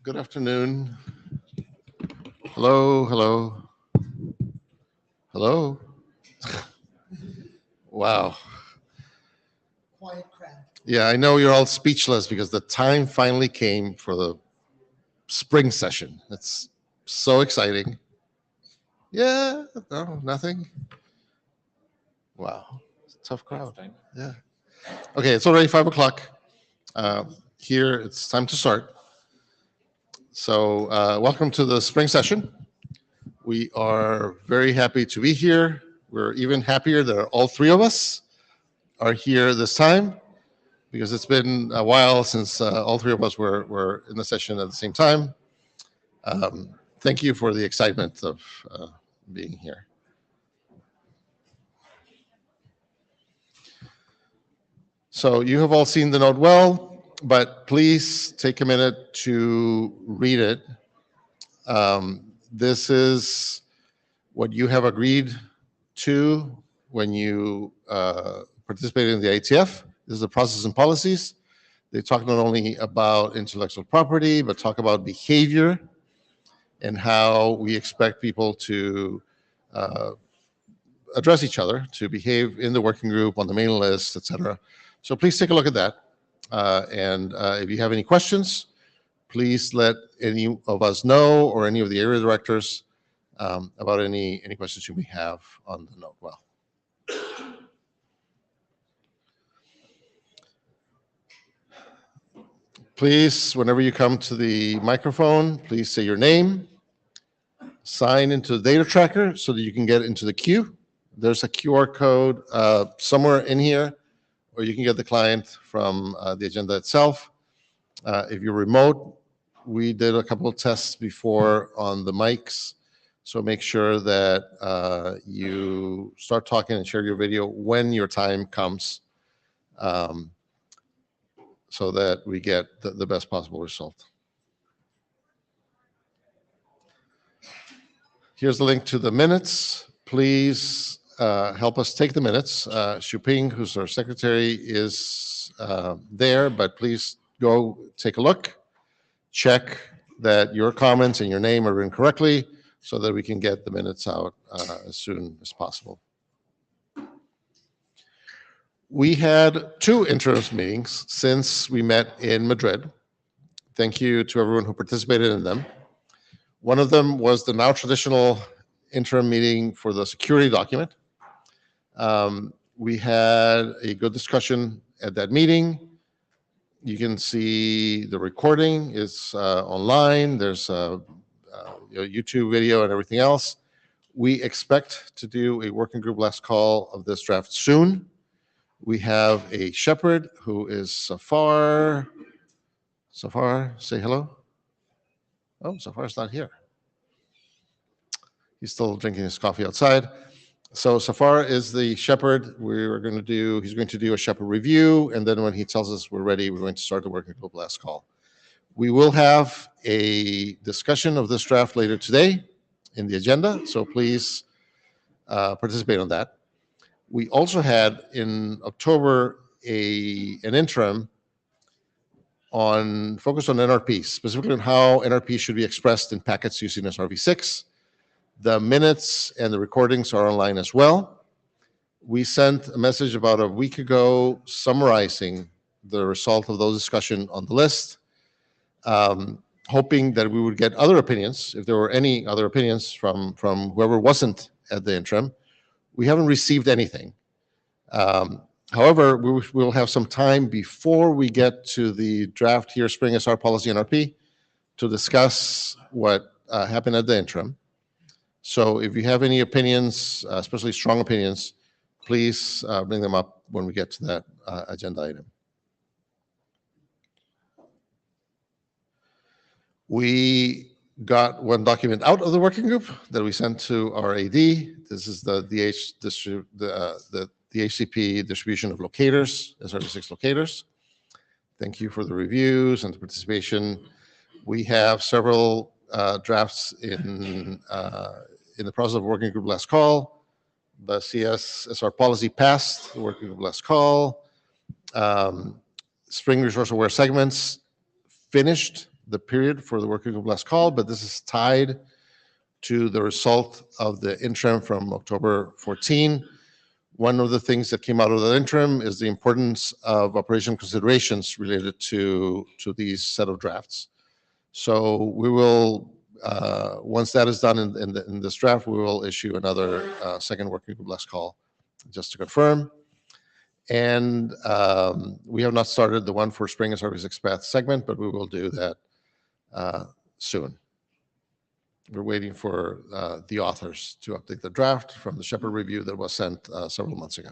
Good afternoon. Hello, hello, hello. Wow. Quiet crowd. Yeah, I know you're all speechless because the time finally came for the spring session. It's so exciting. Yeah, no, nothing. Wow, it's a tough crowd. Yeah. Okay, it's already 5 o'clock. Uh, Here, it's time to start. So, welcome to the spring session. We are very happy to be here. We're even happier that all three of us are here this time because it's been a while since all three of us were in the session at the same time. Thank you for the excitement of being here. So you have all seen the note well, but please take a minute to read it. This is what you have agreed to when you participated in the IETF. This is the process and policies. They talk not only about intellectual property, but talk about behavior and how we expect people to address each other, to behave in the working group, on the mailing list, etc. So please take a look at that. And if you have any questions, please let any of us know or any of the area directors about any questions you may have on the note well. Please, whenever you come to the microphone, please say your name, sign into the data tracker so that you can get into the queue. There's a QR code somewhere in here, or you can get the client from the agenda itself. If you're remote, we did a couple of tests before on the mics, so make sure that you start talking and share your video when your time comes, so that we get the best possible result. Here's the link to the minutes. Please help us take the minutes. Shuping, who's our secretary, is there, but please go take a look. Check that your comments and your name are written correctly so that we can get the minutes out as soon as possible. We had 2 interim meetings since we met in Madrid. Thank you to everyone who participated in them. One of them was the now traditional interim meeting for the security document. We had a good discussion at that meeting. You can see the recording is online. There's a YouTube video and everything else. We expect to do a working group last call of this draft soon. We have a shepherd who is Safar. Safar, say hello. Oh, Safar's not here. He's still drinking his coffee outside. So Safar is the shepherd. He's going to do a shepherd review, and then when he tells us we're ready, we're going to start the working group last call. We will have a discussion of this draft later today in the agenda, so please participate on that. We also had in October an interim focused on NRPs, specifically on how NRPs should be expressed in packets using SRv6. The minutes and the recordings are online as well. We sent a message about a week ago summarizing the result of those discussions on the list, hoping that we would get other opinions, if there were any other opinions from whoever wasn't at the interim. We haven't received anything. However, we will have some time before we get to the draft here, Spring SR Policy NRP, to discuss what happened at the interim. So if you have any opinions, especially strong opinions, please bring them up when we get to that agenda item. We got one document out of the working group that we sent to our AD. This is the DHCP distribution of locators, SRv6 locators. Thank you for the reviews and the participation. We have several drafts in the process of working group last call. The CSSR policy passed, the working group last call. Spring resource aware segments finished the period for the working group last call, but this is tied to the result of the interim from October 14. One of the things that came out of the interim is the importance of operational considerations related to these set of drafts. So we will, once that is done in this draft, we will issue another second working group last call just to confirm. And we have not started the one for spring and service expat segment, but we will do that soon. We're waiting for the authors to update the draft from the Shepherd review that was sent several months ago.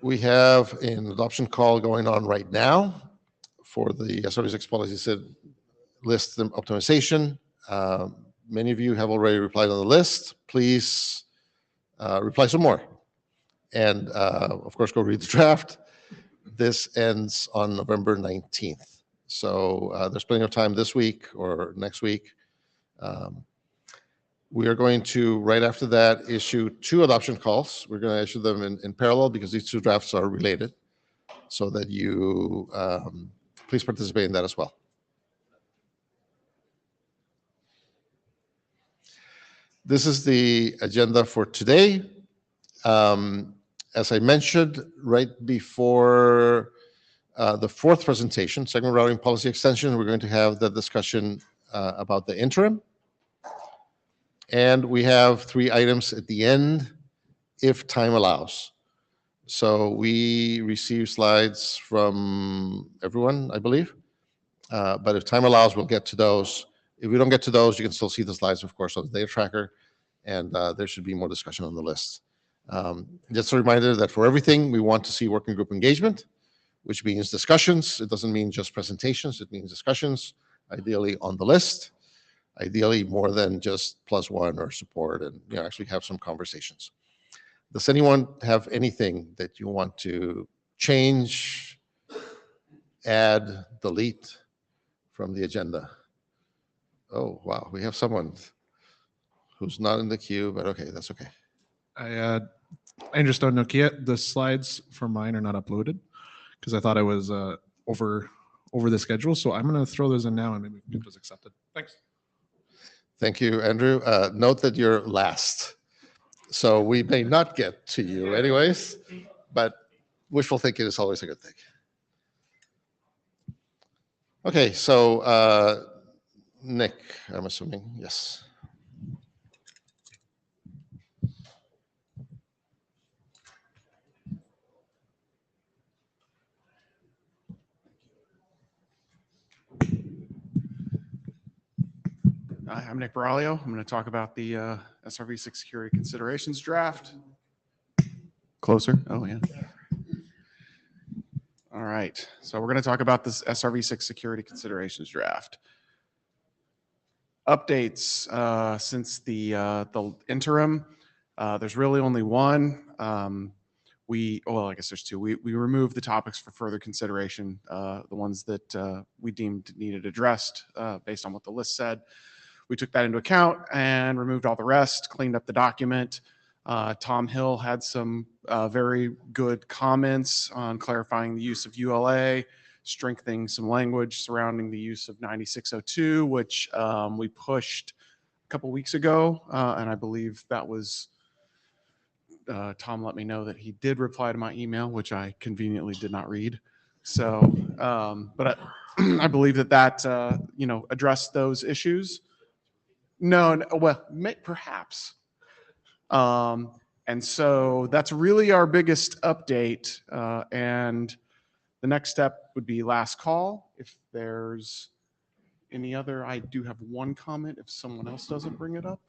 We have an adoption call going on right now for the SR6 policy list optimization. Many of you have already replied on the list. Please reply some more. And of course, go read the draft. This ends on November 19th. So there's plenty of time this week or next week. We are going to, right after that, issue 2 adoption calls. We're going to issue them in parallel because these 2 drafts are related, so that you please participate in that as well. This is the agenda for today. As I mentioned, right before the 4th presentation, segment routing policy extension, we're going to have the discussion about the interim. And we have 3 items at the end, if time allows. So we receive slides from everyone, I believe. But if time allows, we'll get to those. If we don't get to those, you can still see the slides, of course, on the data tracker. And there should be more discussion on the list. Just a reminder that for everything, we want to see working group engagement, which means discussions. It doesn't mean just presentations. It means discussions, ideally on the list, ideally more than just +1 or support, and actually have some conversations. Does anyone have anything that you want to change, add, delete from the agenda? Oh, wow, we have someone who's not in the queue, but okay, that's okay. I just on Nokia, the slides for mine are not uploaded because I thought I was over the schedule. So I'm going to throw those in now and maybe get those accepted. Thanks. Thank you, Andrew. Note that you're last. So we may not get to you anyways, but wishful thinking is always a good thing. Okay, so Nick, I'm assuming, yes. Hi, I'm Nick Braulio. I'm going to talk about the SRV6 security considerations draft. Closer. Oh, yeah. All right. So we're going to talk about this SRV6 security considerations draft. Updates since the interim. There's really only one. Well, I guess there's 2. We removed the topics for further consideration, the ones that we deemed needed addressed based on what the list said. We took that into account and removed all the rest, cleaned up the document. Tom Hill had some very good comments on clarifying the use of ULA, strengthening some language surrounding the use of 9602, which we pushed a couple weeks ago. And I believe that was, Tom let me know that he did reply to my email, which I conveniently did not read. So, but I believe that addressed those issues. No, well, perhaps. And so that's really our biggest update. And the next step would be last call. If there's any other, I do have one comment. If someone else doesn't bring it up,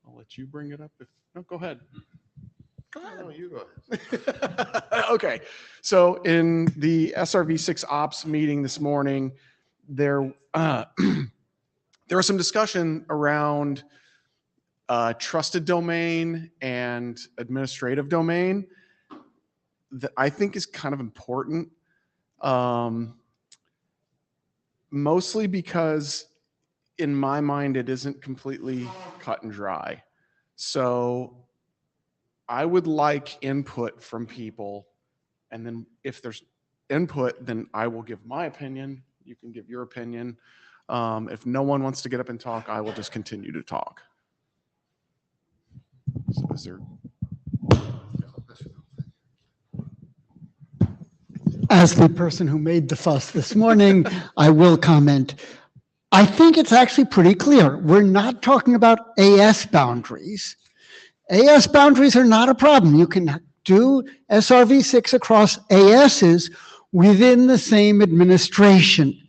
I'll let you bring it up. No, go ahead. Go ahead. No, you go ahead. Okay. So in the SRV6 ops meeting this morning, there was some discussion around trusted domain and administrative domain that I think is kind of important, mostly because in my mind, it isn't completely cut and dry. So I would like input from people. And then if there's input, then I will give my opinion. You can give your opinion. If no one wants to get up and talk, I will just continue to talk. So is there? As the person who made the fuss this morning, I will comment. I think it's actually pretty clear. We're not talking about AS boundaries. AS boundaries are not a problem. You can do SRv6 across ASs within the same administration,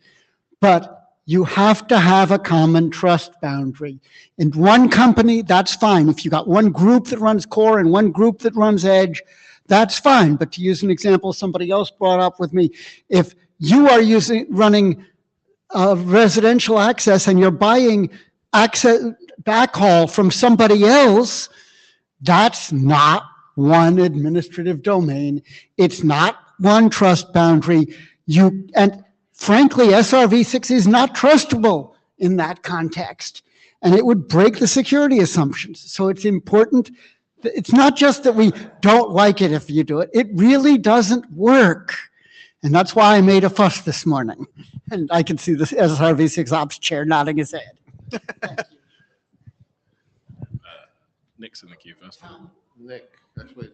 but you have to have a common trust boundary. In one company, that's fine. If you got one group that runs core and one group that runs edge, that's fine. But to use an example somebody else brought up with me, if you are running residential access and you're buying access backhaul from somebody else, that's not one administrative domain. It's not one trust boundary. And frankly, SRv6 is not trustable in that context, and it would break the security assumptions. So it's important. It's not just that we don't like it if you do it. It really doesn't work. And that's why I made a fuss this morning. And I can see the SRv6 ops chair nodding his head. Nick's in the queue first. Nick, actually.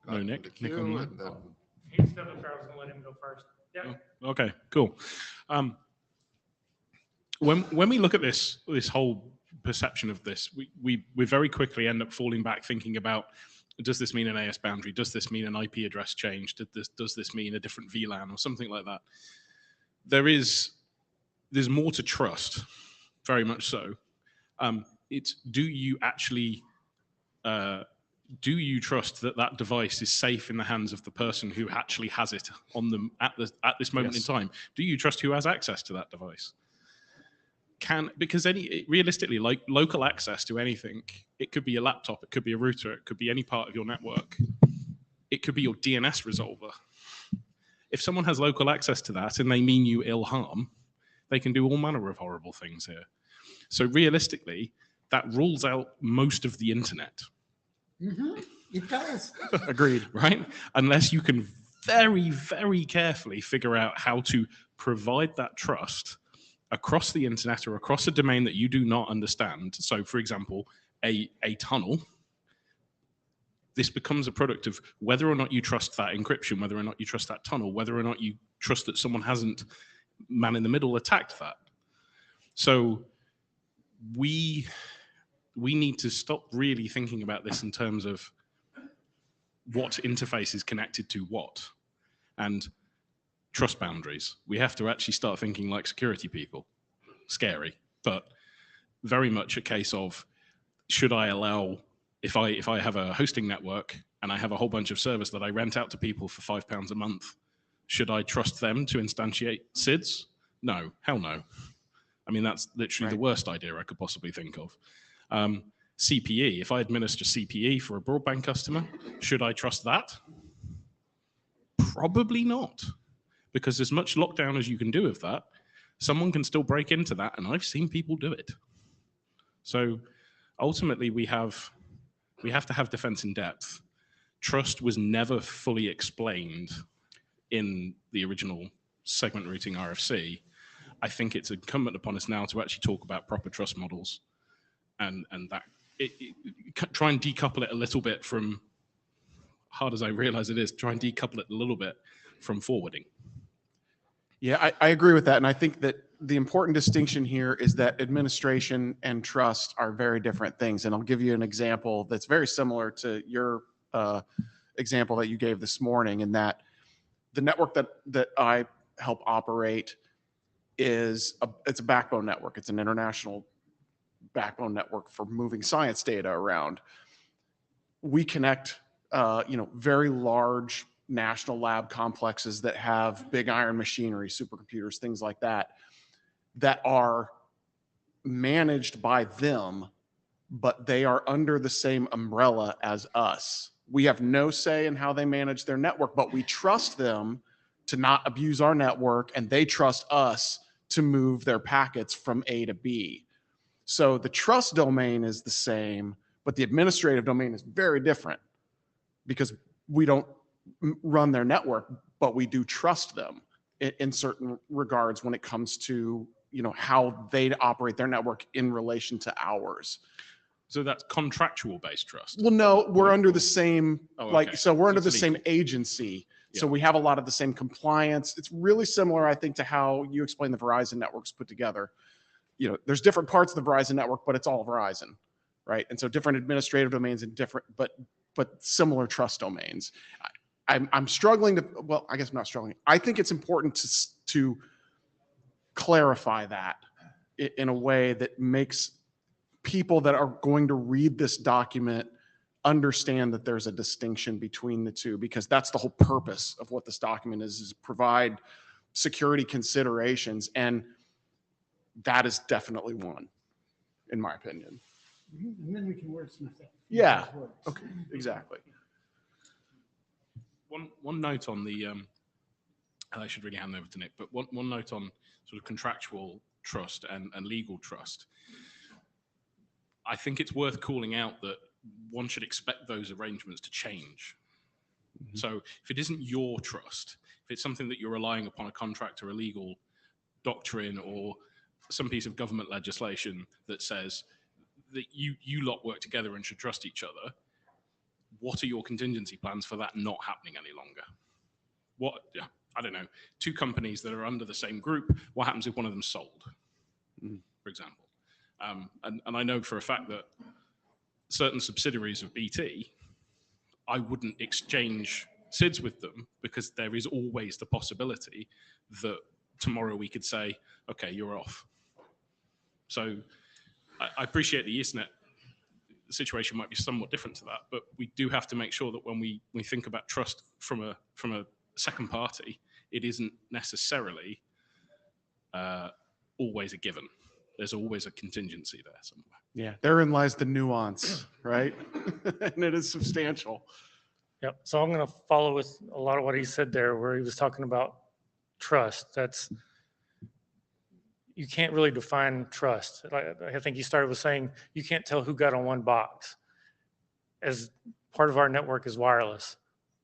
No, Nick. Nick on that. He's still in Charles and let him go first. Yeah. Oh, okay, cool. When we look at this whole perception of this, we very quickly end up falling back thinking about, does this mean an AS boundary? Does this mean an IP address change? Does this mean a different VLAN or something like that? There's more to trust, very much so. It's, do you actually do you trust that that device is safe in the hands of the person who actually has it on them at this moment in time? Do you trust who has access to that device? Because realistically, like local access to anything, it could be a laptop, it could be a router, it could be any part of your network, it could be your DNS resolver. If someone has local access to that and they mean you ill harm, they can do all manner of horrible things here. So realistically, that rules out most of the internet. Mm-hmm. It does. Agreed. Right? Unless you can very, very carefully figure out how to provide that trust across the internet or across a domain that you do not understand. So, for example, a tunnel. This becomes a product of whether or not you trust that encryption, whether or not you trust that tunnel, whether or not you trust that someone hasn't man in the middle attacked that. So we need to stop really thinking about this in terms of what interface is connected to what and trust boundaries. We have to actually start thinking like security people. Scary, but very much a case of, should I allow, if I have a hosting network and I have a whole bunch of servers that I rent out to people for £5 a month, should I trust them to instantiate SIDS? No, hell no. I mean, that's literally the worst idea I could possibly think of. CPE, if I administer CPE for a broadband customer, should I trust that? Probably not, because as much lockdown as you can do with that, someone can still break into that, and I've seen people do it. So ultimately, we have to have defense in depth. Trust was never fully explained in the original segment routing RFC. I think it's incumbent upon us now to actually talk about proper trust models, and that try and decouple it a little bit from, hard as I realize it is, try and decouple it a little bit from forwarding. Yeah, I agree with that. And I think that the important distinction here is that administration and trust are very different things. And I'll give you an example that's very similar to your example that you gave this morning, in that the network that I help operate it's a backbone network. It's an international backbone network for moving science data around. We connect very large national lab complexes that have big iron machinery, supercomputers, things like that are managed by them, but they are under the same umbrella as us. We have no say in how they manage their network, but we trust them to not abuse our network, and they trust us to move their packets from A to B. So the trust domain is the same, but the administrative domain is very different because we don't run their network, but we do trust them in certain regards when it comes to, how they operate their network in relation to ours. So that's contractual based trust. Well, no, we're under the same, okay. so we're under It's the same legal. agency. So Yeah. we have a lot of the same compliance. It's really similar, I think, to how you explain the Verizon networks put together. There's different parts of the Verizon network, but it's all Verizon, right? And so different administrative domains and different, but similar trust domains. I'm struggling to, well, I guess I'm not struggling. I think it's important to clarify that in a way that makes people that are going to read this document understand that there's a distinction between the two, because that's the whole purpose of what this document is provide security considerations. And that is definitely one, in my opinion. And then we can wordsmith it. Yeah. Okay. Exactly. One note on the, I should really hand over to Nick, but one note on sort of contractual trust and legal trust. I think it's worth calling out that one should expect those arrangements to change. Mm-hmm. So if it isn't your trust, if it's something that you're relying upon a contract or a legal doctrine or some piece of government legislation that says that you lot work together and should trust each other, what are your contingency plans for that not happening any longer? I don't know, two companies that are under the same group, what happens if one of them sold, for example? And I know for a fact that certain subsidiaries of BT, I wouldn't exchange SIDs with them because there is always the possibility that tomorrow we could say, okay, you're off. So I appreciate the Ethernet situation might be somewhat different to that, but we do have to make sure that when we think about trust from a second party, it isn't necessarily always a given. There's always a contingency there somewhere. Yeah, therein lies the nuance, right? And it is substantial. Yep. So I'm going to follow with a lot of what he said there, where he was talking about trust. You can't really define trust. I think he started with saying you can't tell who got on one box. As part of our network is wireless,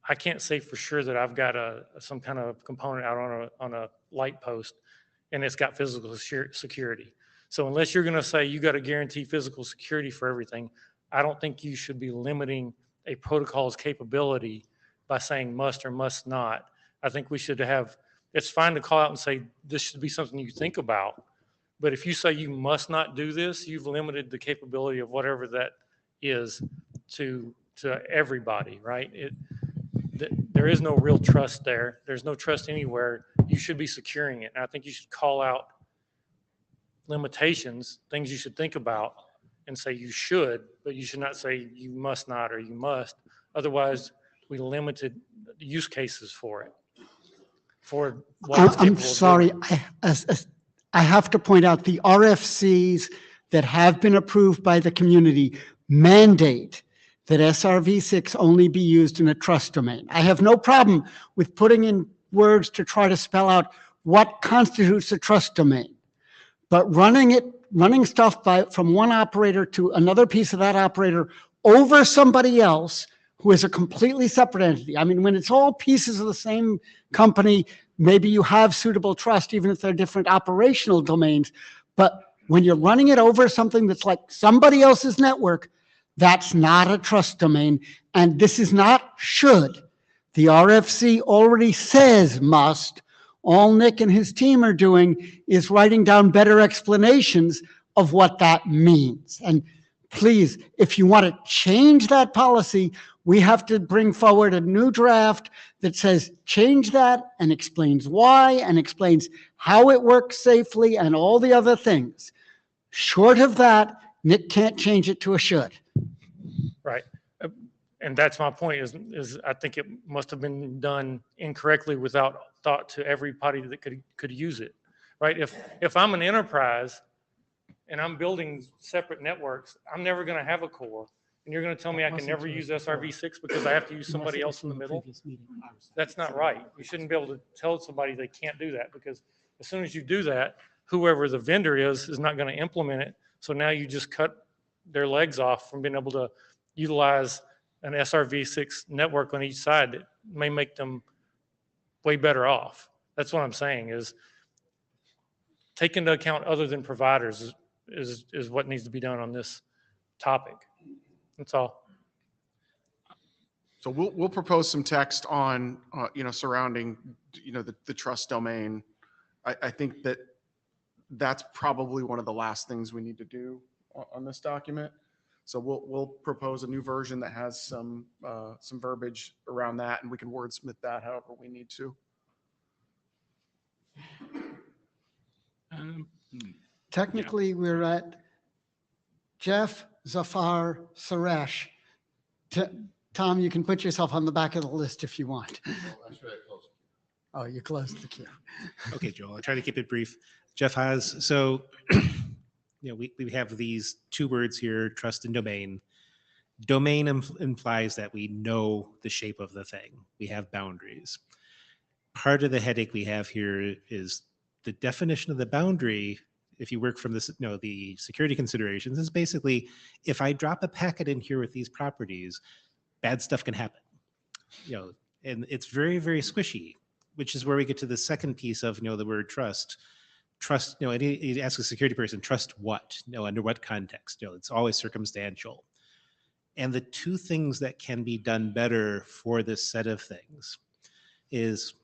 I can't say for sure that I've got some kind of component out on a light post and it's got physical security. So unless you're going to say you got to guarantee physical security for everything, I don't think you should be limiting a protocol's capability by saying must or must not. I think we should have, it's fine to call out and say this should be something you think about. But if you say you must not do this, you've limited the capability of whatever that is to everybody, right? There is no real trust there. There's no trust anywhere. You should be securing it. And I think you should call out limitations, things you should think about, and say you should, but you should not say you must not or you must. Otherwise, we limited use cases for it. For what it's capable I'm of sorry, doing. I have to point out the RFCs that have been approved by the community mandate that SRv6 only be used in a trust domain. I have no problem with putting in words to try to spell out what constitutes a trust domain. But running stuff from one operator to another piece of that operator over somebody else who is a completely separate entity. I mean, when it's all pieces of the same company, maybe you have suitable trust, even if they're different operational domains. But when you're running it over something that's like somebody else's network, that's not a trust domain. And this is not should. The RFC already says must. All Nick and his team are doing is writing down better explanations of what that means. And please, if you want to change that policy, we have to bring forward a new draft that says change that and explains why and explains how it works safely and all the other things. Short of that, Nick can't change it to a should. Right. And that's my point is I think it must have been done incorrectly without thought to everybody that could use it, right? If I'm an enterprise and I'm building separate networks, I'm never going to have a core. And you're going to tell me I can never use SRv6 because I have to use somebody else in the middle? That's not right. You shouldn't be able to tell somebody they can't do that, because as soon as you do that, whoever the vendor is not going to implement it. So now you just cut their legs off from being able to utilize an SRv6 network on each side that may make them way better off. That's what I'm saying, is take into account other than providers is what needs to be done on this topic. That's all. So we'll propose some text on, surrounding, the trust domain. I think that's probably one of the last things we need to do on this document. So we'll propose a new version that has some verbiage around that, and we can wordsmith that however we need to. Technically, we're at Jeff, Zafar, Suresh. Tom, you can put yourself on the back of the list if you want. Oh, you closed the queue. Okay, Joel, I'll try to keep it brief. Jeff has, so, we have these two words here, trust and domain. Domain implies that we know the shape of the thing. We have boundaries. Part of the headache we have here is the definition of the boundary. If you work from this, the security considerations is basically, if I drop a packet in here with these properties, bad stuff can happen, and it's very, very squishy, which is where we get to the second piece of, the word trust. Trust, and you ask a security person, trust what? Under what context? It's always circumstantial. And the two things that can be done better for this set of things is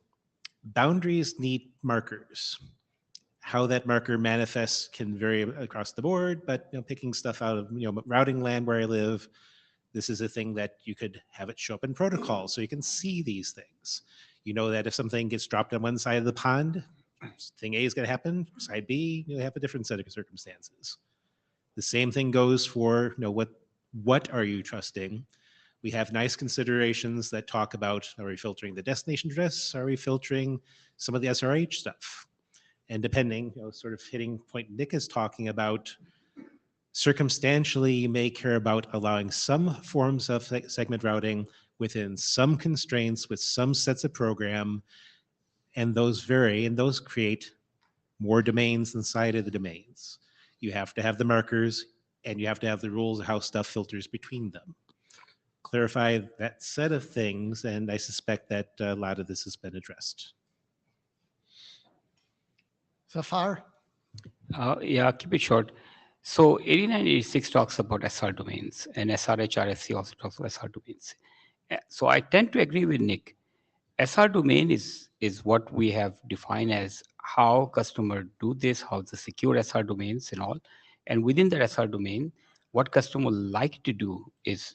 boundaries need markers. How that marker manifests can vary across the board, but picking stuff out of routing land where I live, this is a thing that you could have it show up in protocol so you can see these things. You know that if something gets dropped on one side of the pond, thing A is going to happen, side B, you have a different set of circumstances. The same thing goes for what are you trusting? We have nice considerations that talk about, are we filtering the destination address? Are we filtering some of the SRH stuff? And depending, sort of hitting point Nick is talking about, circumstantially, you may care about allowing some forms of segment routing within some constraints with some sets of program, and those vary, and those create more domains inside of the domains. You have to have the markers, and you have to have the rules of how stuff filters between them. Clarify that set of things, and I suspect that a lot of this has been addressed. Zafar? Yeah, keep it short. So 8986 talks about SR domains, and SRHRSC also talks about SR domains. So I tend to agree with Nick. SR domain is what we have defined as how customer do this, how the secure SR domains and all. And within the SR domain, what customer like to do is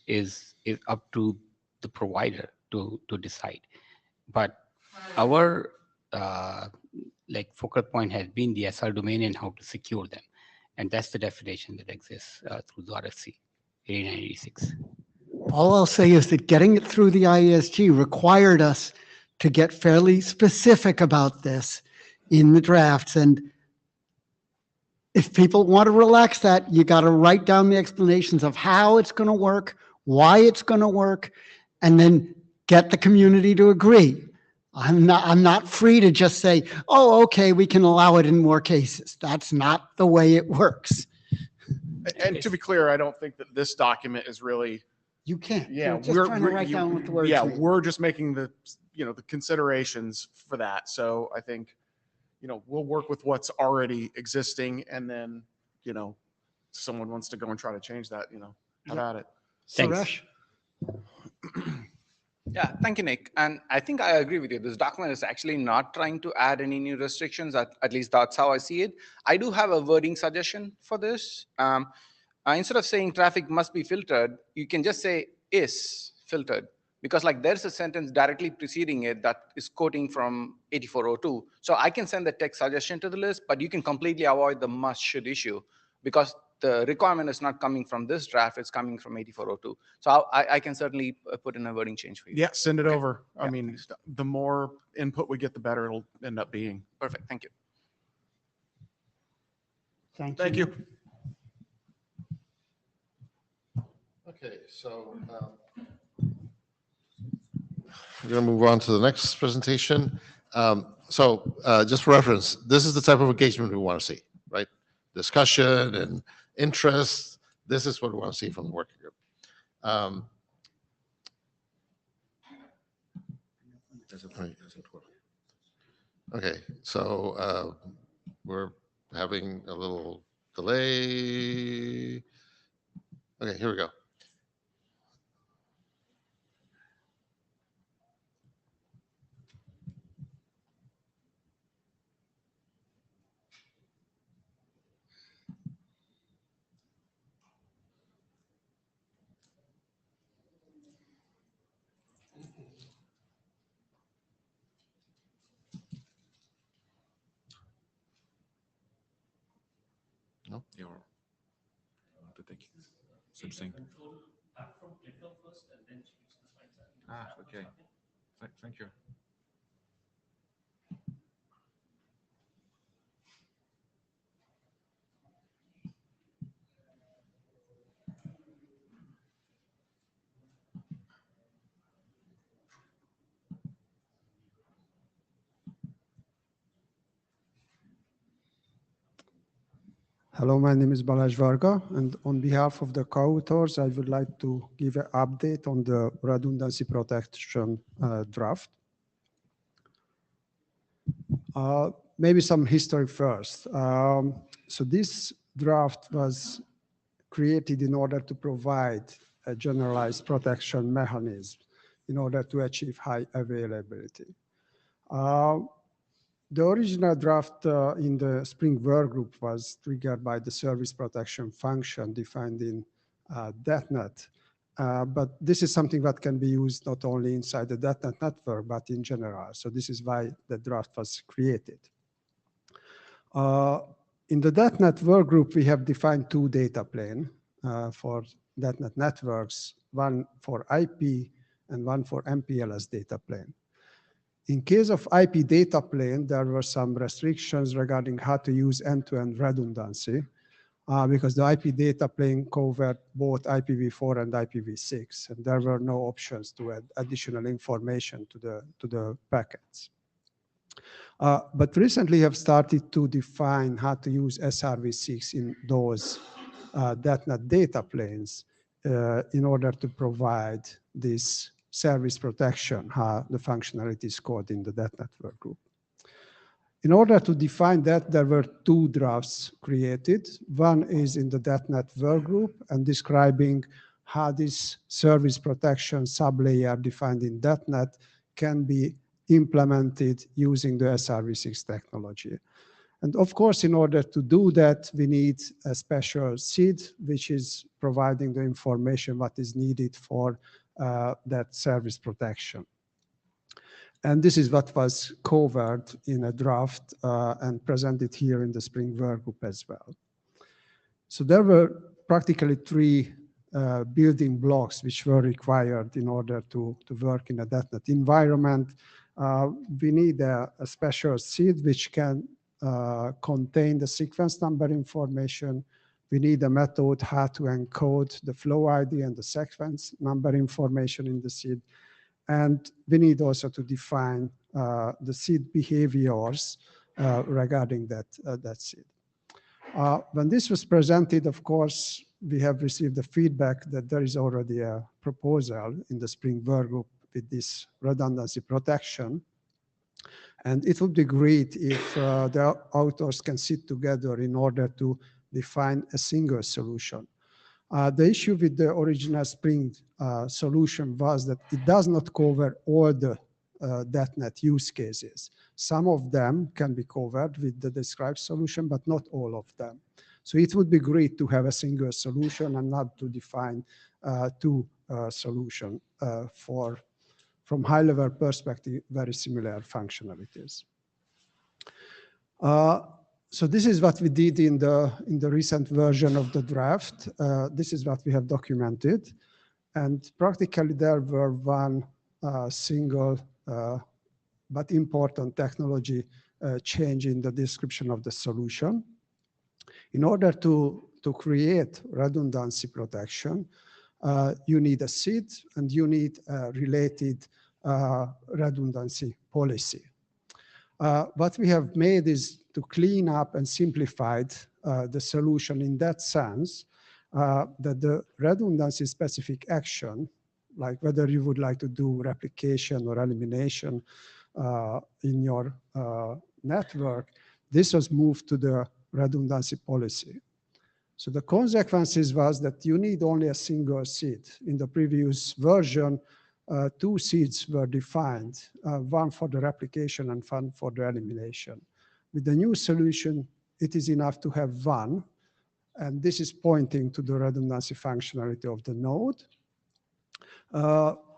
up to the provider to decide. But our focal point has been the SR domain and how to secure them. And that's the definition that exists through the RFC 8986. All I'll say is that getting it through the IESG required us to get fairly specific about this in the drafts. And if people want to relax that, you got to write down the explanations of how it's going to work, why it's going to work, and then get the community to agree. I'm not free to just say, oh, okay, we can allow it in more cases. That's not the way it works. And to be clear, I don't think that this document is really. You can't. Yeah, You're just trying to write down what the words mean. We're just making the considerations for that. So I think, we'll work with what's already existing, and then, if someone wants to go and try to change that, have at it. Suresh? Yeah, thank you, Nick. And I think I agree with you. This document is actually not trying to add any new restrictions. At least that's how I see it. I do have a wording suggestion for this. Instead of saying traffic must be filtered, you can just say is filtered, because there's a sentence directly preceding it that is quoting from 8402. So I can send the text suggestion to the list, but you can completely avoid the must should issue, because the requirement is not coming from this draft, it's coming from 8402. So I can certainly put in a wording change for you. Yeah, send it over. Yeah. I mean, the more input we get, the better it'll end up being. Perfect, thank you. Thank Thank you. Okay, Okay, so we're going to move on to the next presentation. Just for reference, this is the type of engagement we want to see, right? Discussion and interest. This is what we want to see from the working group. Okay, so we're having a little delay. Okay, here we go. No? Okay. Thank you. Hello, my name is Balázs Varga, and on behalf of the co-authors, I would like to give an update on the redundancy protection draft. Maybe some history first. So this draft was created in order to provide a generalized protection mechanism in order to achieve high availability. The original draft in the Spring workgroup was triggered by the service protection function defined in .NET. But this is something that can be used not only inside the .NET network, but in general. So this is why the draft was created. In the .NET workgroup, we have defined two data planes for .NET networks, one for IP and one for MPLS data plane. In case of IP data plane, there were some restrictions regarding how to use end-to-end redundancy because the IP data plane covered both IPv4 and IPv6, and there were no options to add additional information to the packets. But recently have started to define how to use SRv6 in those .NET data planes in order to provide this service protection, how the functionality is called in the .NET workgroup. In order to define that, there were two drafts created. One is in the .NET workgroup and describing how this service protection sublayer defined in .NET can be implemented using the SRv6 technology. And of course, in order to do that, we need a special seed, which is providing the information what is needed for that service protection. And this is what was covered in a draft and presented here in the Spring workgroup as well. So there were practically three building blocks which were required in order to work in a .NET environment. We need a special seed which can contain the sequence number information. We need a method how to encode the flow ID and the sequence number information in the seed. And we need also to define the seed behaviors regarding that seed. When this was presented, of course, we have received the feedback that there is already a proposal in the Spring workgroup with this redundancy protection. And it would be great if the authors can sit together in order to define a single solution. The issue with the original Spring solution was that it does not cover all the .NET use cases. Some of them can be covered with the described solution, but not all of them. So it would be great to have a single solution and not to define two solutions from high-level perspective, very similar functionalities. So this is what we did in the recent version of the draft. This is what we have documented. And practically there were one single but important technology change in the description of the solution. In order to create redundancy protection, you need a seed and you need a related redundancy policy. What we have made is to clean up and simplified the solution in that sense that the redundancy specific action, like whether you would like to do replication or elimination in your network, this was moved to the redundancy policy. So the consequences was that you need only a single seed. In the previous version, 2 seeds were defined, one for the replication and one for the elimination. With the new solution, it is enough to have one, and this is pointing to the redundancy functionality of the node.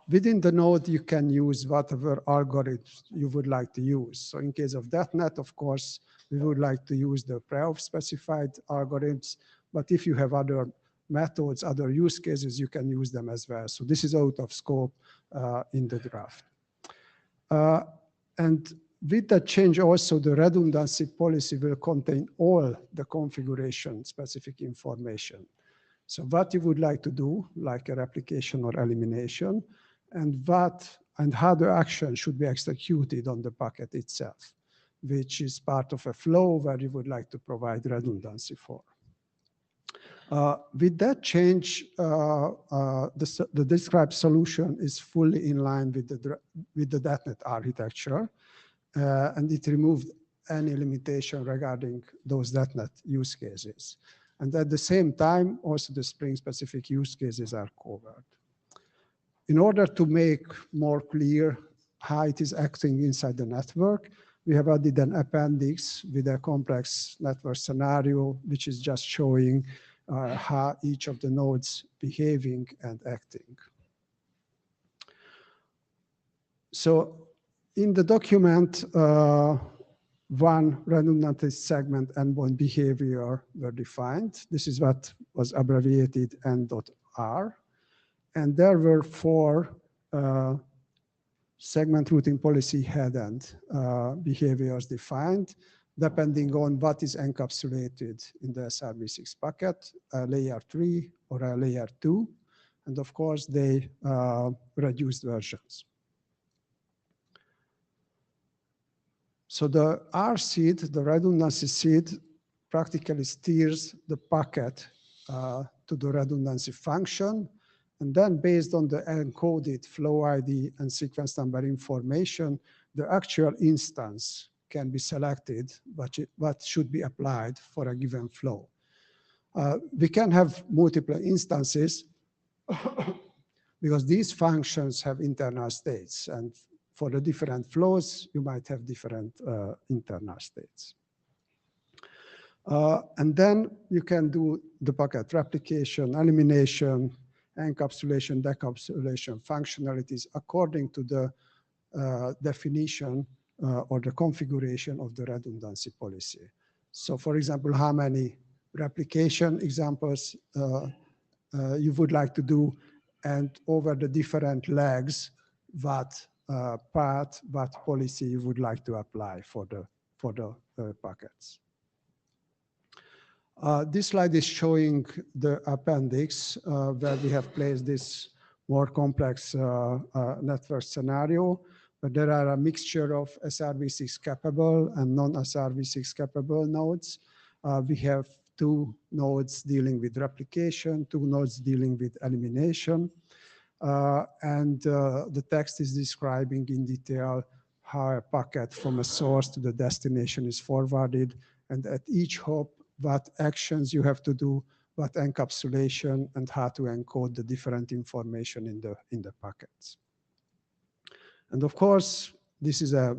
Within the node, you can use whatever algorithms you would like to use. So in case of .NET, of course, we would like to use the pre-auth specified algorithms, but if you have other methods, other use cases, you can use them as well. So this is out of scope in the draft. And with that change also, the redundancy policy will contain all the configuration specific information. So what you would like to do, like a replication or elimination, and how the action should be executed on the packet itself, which is part of a flow where you would like to provide redundancy for. With that change, the described solution is fully in line with the .NET architecture, and it removed any limitation regarding those .NET use cases. And at the same time, also the Spring-specific use cases are covered. In order to make more clear how it is acting inside the network, we have added an appendix with a complex network scenario, which is just showing how each of the nodes behaving and acting. So in the document, one redundancy segment endpoint behavior were defined. This is what was abbreviated N.R. And there were 4 segment routing policy head-end behaviors defined, depending on what is encapsulated in the SRv6 packet, layer 3 or a layer 2. And of course, they reduced versions. So the R seed, the redundancy seed, practically steers the packet to the redundancy function. And then based on the encoded flow ID and sequence number information, the actual instance can be selected, what should be applied for a given flow. We can have multiple instances because these functions have internal states. And for the different flows, you might have different internal states. And then you can do the packet replication, elimination, encapsulation, decapsulation functionalities according to the definition or the configuration of the redundancy policy. So for example, how many replication examples you would like to do, and over the different legs, what path, what policy you would like to apply for the packets. This slide is showing the appendix where we have placed this more complex network scenario, but there are a mixture of SRv6 capable and non-SRv6 capable nodes. We have 2 nodes dealing with replication, 2 nodes dealing with elimination. And the text is describing in detail how a packet from a source to the destination is forwarded, and at each hop, what actions you have to do, what encapsulation, and how to encode the different information in the packets. And of course, this is a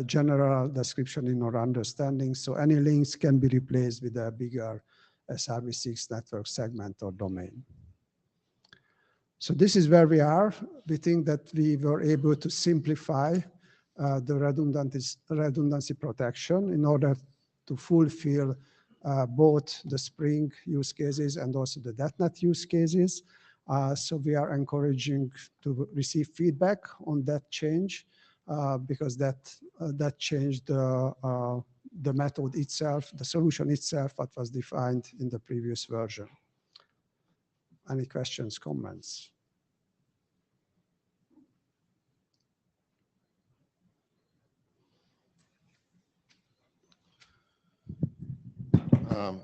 general description in our understanding, so any links can be replaced with a bigger SRv6 network segment or domain. So this is where we are. We think that we were able to simplify the redundancy protection in order to fulfill both the Spring use cases and also the .NET use cases. So we are encouraging to receive feedback on that change because that changed the method itself, the solution itself, what was defined in the previous version. Any questions, comments? Um,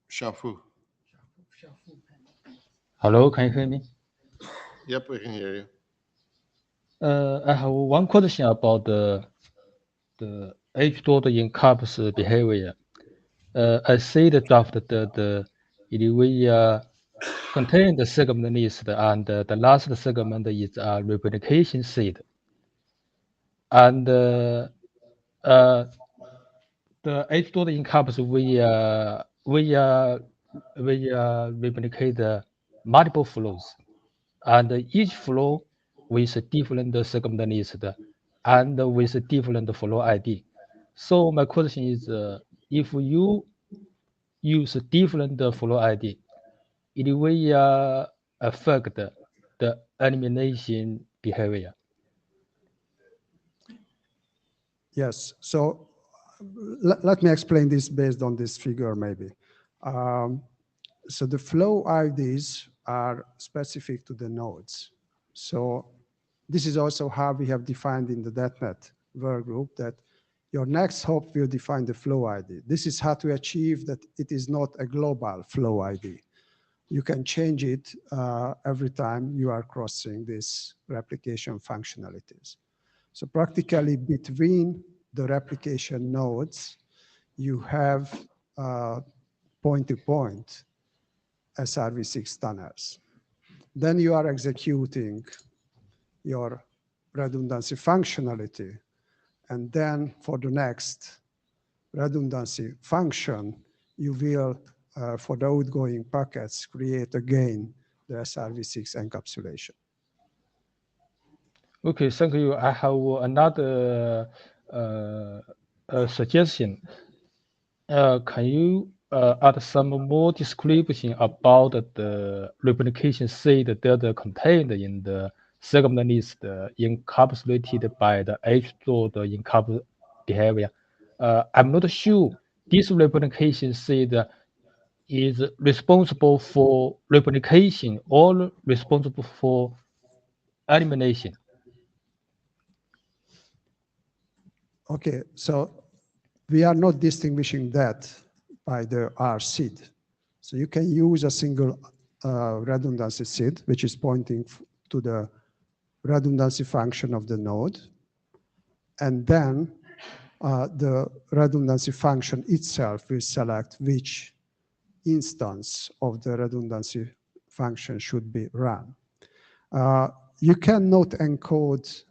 Shafu. Hello, can you hear me? Yep, we can hear you. I have one question about the age-stored in cups behavior. I see the draft it will contain the segment list, and the last segment is a replication seed. And the age-stored in cups we replicate multiple flows, and each flow with a different segment list and with a different flow ID. So my question is, if you use a different flow ID, it will affect the elimination behavior. Yes. So let me explain this based on this figure maybe. So the flow IDs are specific to the nodes. So this is also how we have defined in the .NET work group that your next hop will define the flow ID. This is how to achieve that it is not a global flow ID. You can change it every time you are crossing these replication functionalities. So practically between the replication nodes, you have point-to-point SRv6 tunnels. Then you are executing your redundancy functionality. And then for the next redundancy function, you will, for the outgoing packets, create again the SRv6 encapsulation. Okay, thank you. I have another suggestion. Can you add some more description about the replication seed that contained in the segment list encapsulated by the age-stored encapsulation behavior? I'm not sure this replication seed is responsible for replication or responsible for elimination. Okay, so we are not distinguishing that by the R seed. So you can use a single redundancy seed, which is pointing to the redundancy function of the node. And then the redundancy function itself will select which instance of the redundancy function should be run. You cannot encode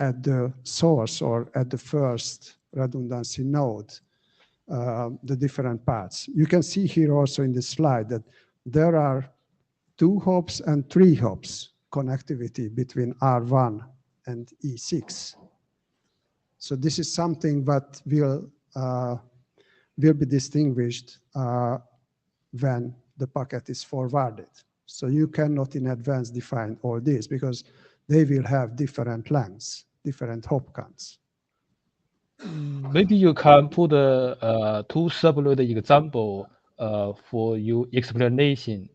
at the source or at the first redundancy node the different paths. You can see here also in the slide that there are 2 hops and 3 hops connectivity between R1 and E6. So this is something that will be distinguished when the packet is forwarded. So you cannot in advance define all this because they will have different lengths, different hop counts. Maybe you can put two separate example for your explanation.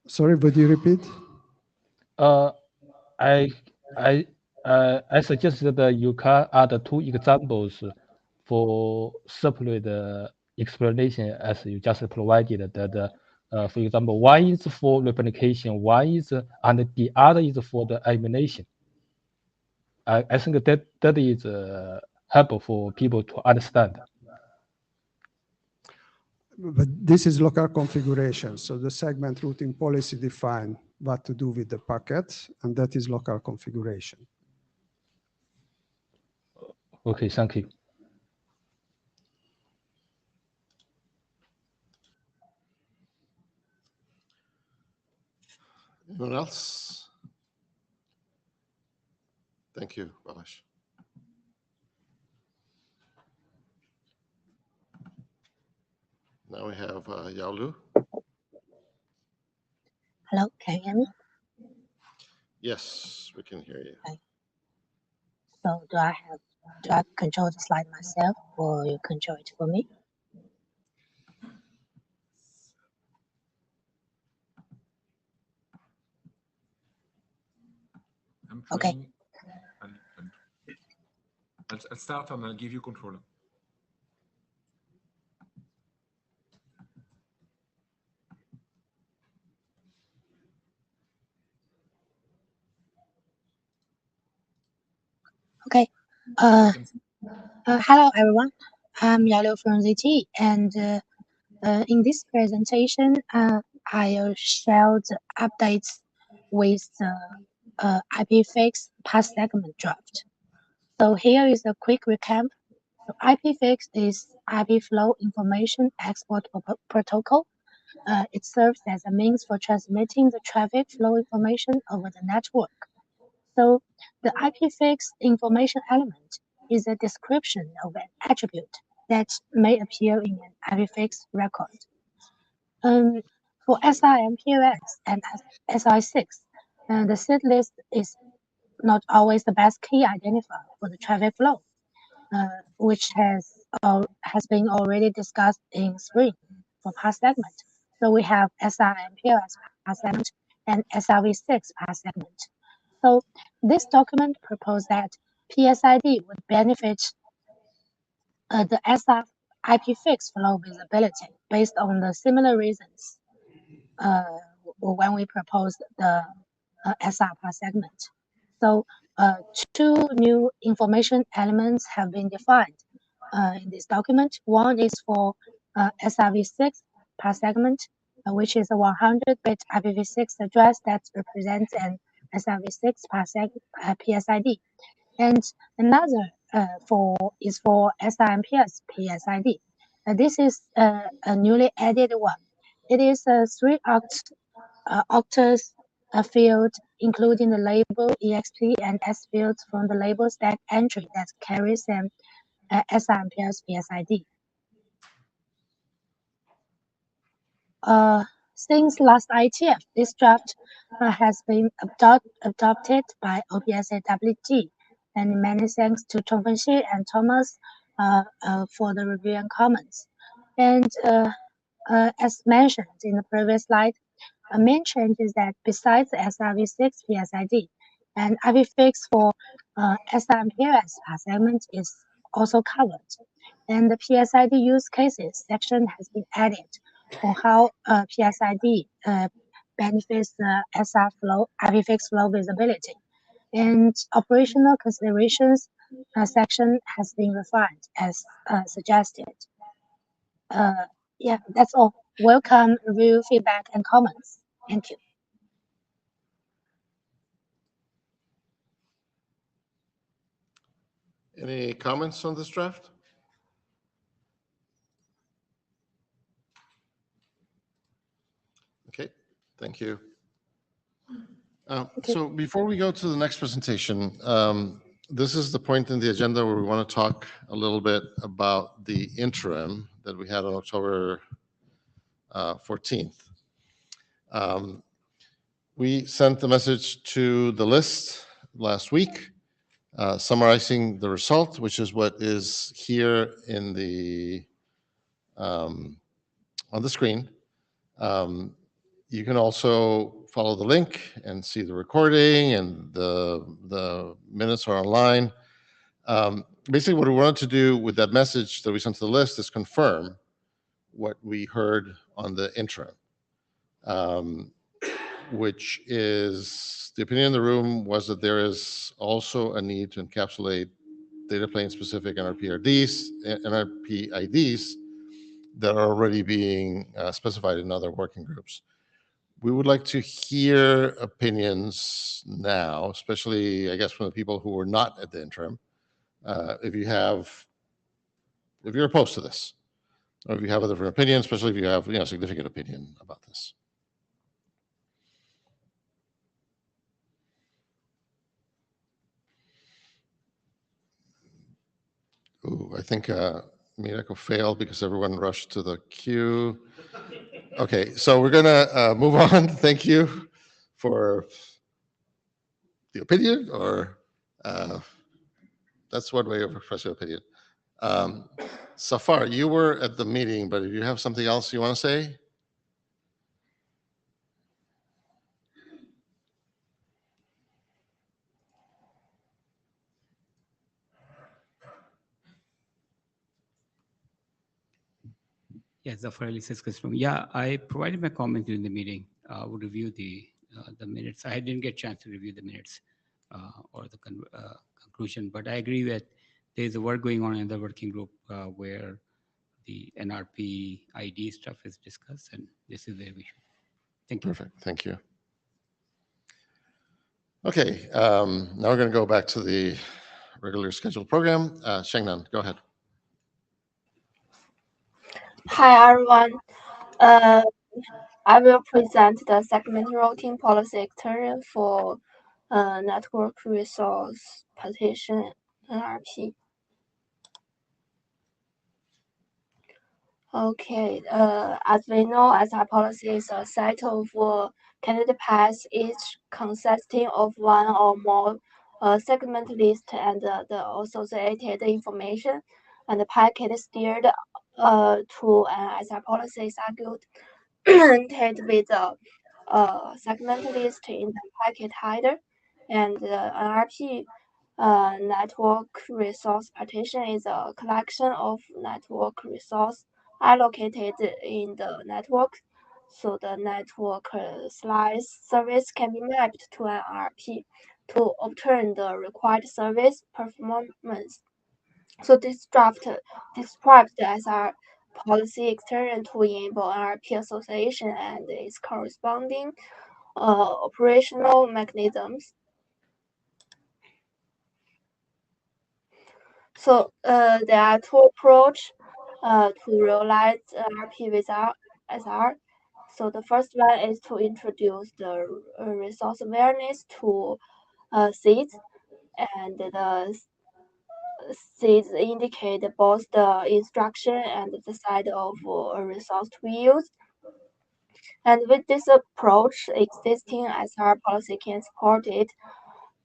Sorry, would you repeat? I suggest that you can add 2 examples for separate explanation as you just provided. That, for example, one is for replication, one is and the other is for the elimination. I think that is helpful for people to understand. But this is local configuration. So the segment routing policy define what to do with the packet, and that is local configuration. Okay, thank you. Anyone else? Thank you, Balash. Now we have Yaolu. Hello, can you hear me? Yes, we can hear you. Okay. So do I control the slide myself or you control it for me? I'm Okay. trying. I'll start and I'll give you control. Okay. Hello, everyone. I'm Yalo from ZT, and in this presentation, I'll share the updates with the IPFix path segment draft. So here is a quick recap. So IPFix is IP Flow Information Export Protocol. It serves as a means for transmitting the traffic flow information over the network. So the IPFix information element is a description of an attribute that may appear in an IPFix record. For SIMPOS and SI6, the seed list is not always the best key identifier for the traffic flow, which has been already discussed in spring for path segment. So we have SIMPOS path segment and SRV6 path segment. So this document proposed that PSID would benefit the SR IPFix flow visibility based on the similar reasons when we proposed the SR path segment. So two new information elements have been defined in this document. One is for SRV6 path segment, which is a 100-bit IPv6 address that represents an SRV6 PSID, and another is for SIMPS PSID. This is a newly added one. It is a 3 octets field, including the label EXP and S fields from the label stack entry that carries an SIMPS PSID. Since last IETF, this draft has been adopted by OPSAWG, and many thanks to Chongfeng and Thomas for the review and comments. And as mentioned in the previous slide, a main change is that besides SRV6 PSID, an IPFix for SIMPS path segment is also covered, and the PSID use cases section has been added on how PSID benefits the SR flow, IPFix flow visibility. And operational considerations section has been refined as suggested. Yeah, that's all. Welcome review, feedback, and comments. Thank you. Any comments on this draft? Okay, thank you. So before we go to the next presentation, this is the point in the agenda where we want to talk a little bit about the interim that we had on October 14th. We sent the message to the list last week, summarizing the result, which is what is here in the on the screen. You can also follow the link and see the recording, and the minutes are online. Basically, what we wanted to do with that message that we sent to the list is confirm what we heard on the interim, which is the opinion in the room was that there is also a need to encapsulate data plane specific NRPIDs that are already being specified in other working groups. We would like to hear opinions now, especially, I guess, from the people who were not at the interim. If you're opposed to this, or if you have a different opinion, especially if you have, significant opinion about this. Ooh, I think Mirako failed because everyone rushed to the queue. Okay, so we're gonna move on. Thank you for the opinion, or that's one way of expressing opinion. Safar, you were at the meeting, but if you have something else you want to say? Yes, the Alice's question. Yeah, I provided my comment during the meeting. Would review the minutes. I didn't get a chance to review the minutes or the conclusion, but I agree that there's a work going on in the working group where the NRP ID stuff is discussed, and this is where we should. Thank you. Perfect. Thank you. Okay, now we're going to go back to the regular scheduled program. Shengnan, go ahead. Hi, everyone. I will present the segment routing policy extension for network resource partition NRP. Okay, as we know, SR policy is a set of candidate paths, each consisting of one or more segment list and the associated information, and the packet steered to an SR policy is argued with the segment list in the packet header, and the NRP network resource partition is a collection of network resource allocated in the network. So the network slice service can be mapped to an RP to obtain the required service performance. So this draft describes the SR policy extension to enable NRP association and its corresponding operational mechanisms. So there are two approaches to realize RP with SR. So the first one is to introduce the resource awareness to seeds, and the seeds indicate both the instruction and the side of a resource to be used. And with this approach, existing SR policy can support it.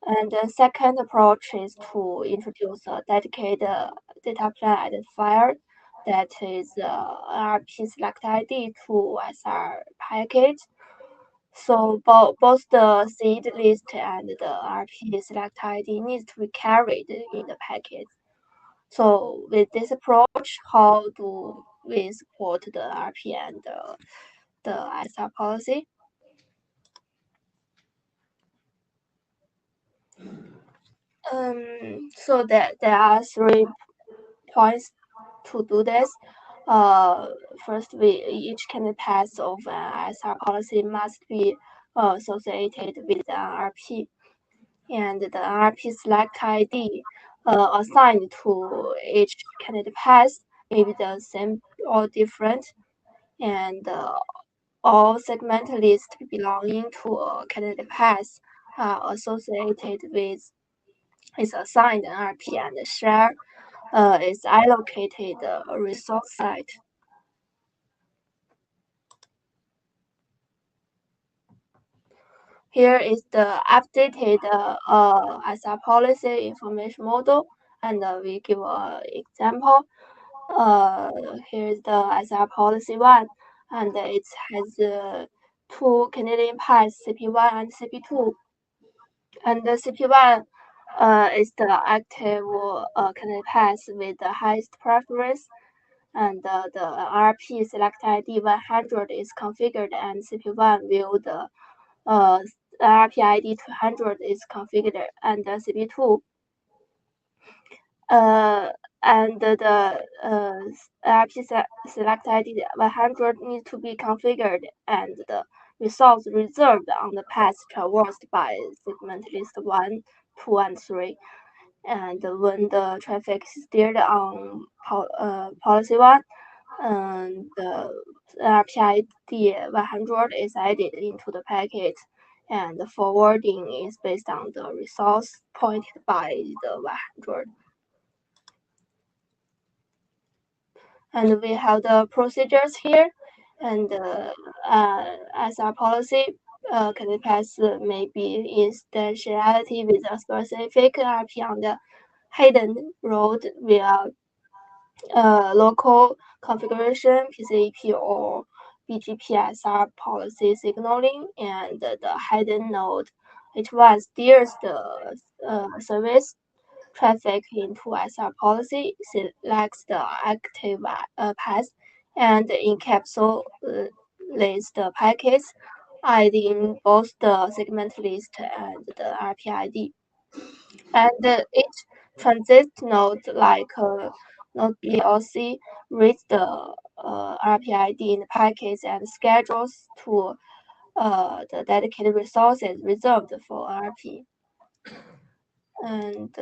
And the second approach is to introduce a dedicated data plan identifier that is RP select ID to SR package. So both the seed list and the RP select ID needs to be carried in the package. So with this approach, how do we support the RP and the SR policy? So there are 3 points to do this. First, each candidate path of an SR policy must be associated with the RP, and the RP select ID assigned to each candidate path may be the same or different, and all segment lists belonging to a candidate path associated with is assigned an RP and share is allocated resource site. Here is the updated SR policy information model, and we give an example. Here is the SR policy 1, and it has 2 Canadian paths, CP1 and CP2. And the CP1 is the active Canadian path with the highest preference, and the RP select ID 100 is configured, and CP1 will the RP ID 200 is configured, and the CP2 and the RP select ID 100 needs to be configured, and the resource reserved on the path traversed by segment list 1, 2, and 3. And when the traffic is steered on policy 1, the RPID 100 is added into the packet, and the forwarding is based on the resource pointed by the 100. And we have the procedures here, and as our policy, candidate path may be instantiality with a specific RP on the hidden road via local configuration, PCAP or BGPSR policy signaling, and the hidden node H1 steers the service traffic into SR policy, selects the active path, and encapsulates the packets, adding both the segment list and the RPID. And each transit node, like node B or C, reads the RPID in the packets and schedules to the dedicated resources reserved for RP. And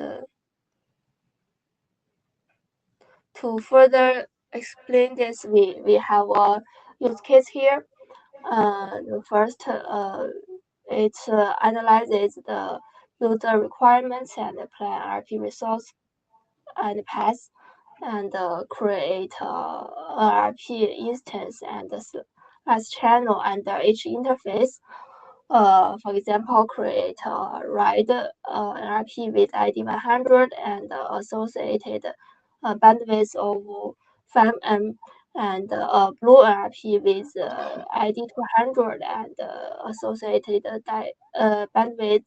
to further explain this, we have a use case here. The first, it analyzes the user requirements and plan RP resource and path, and create a RP instance and as channel under each interface. For example, create a RIDE RP with ID 100 and associated bandwidth of 5M, and a blue RP with ID 200 and associated bandwidth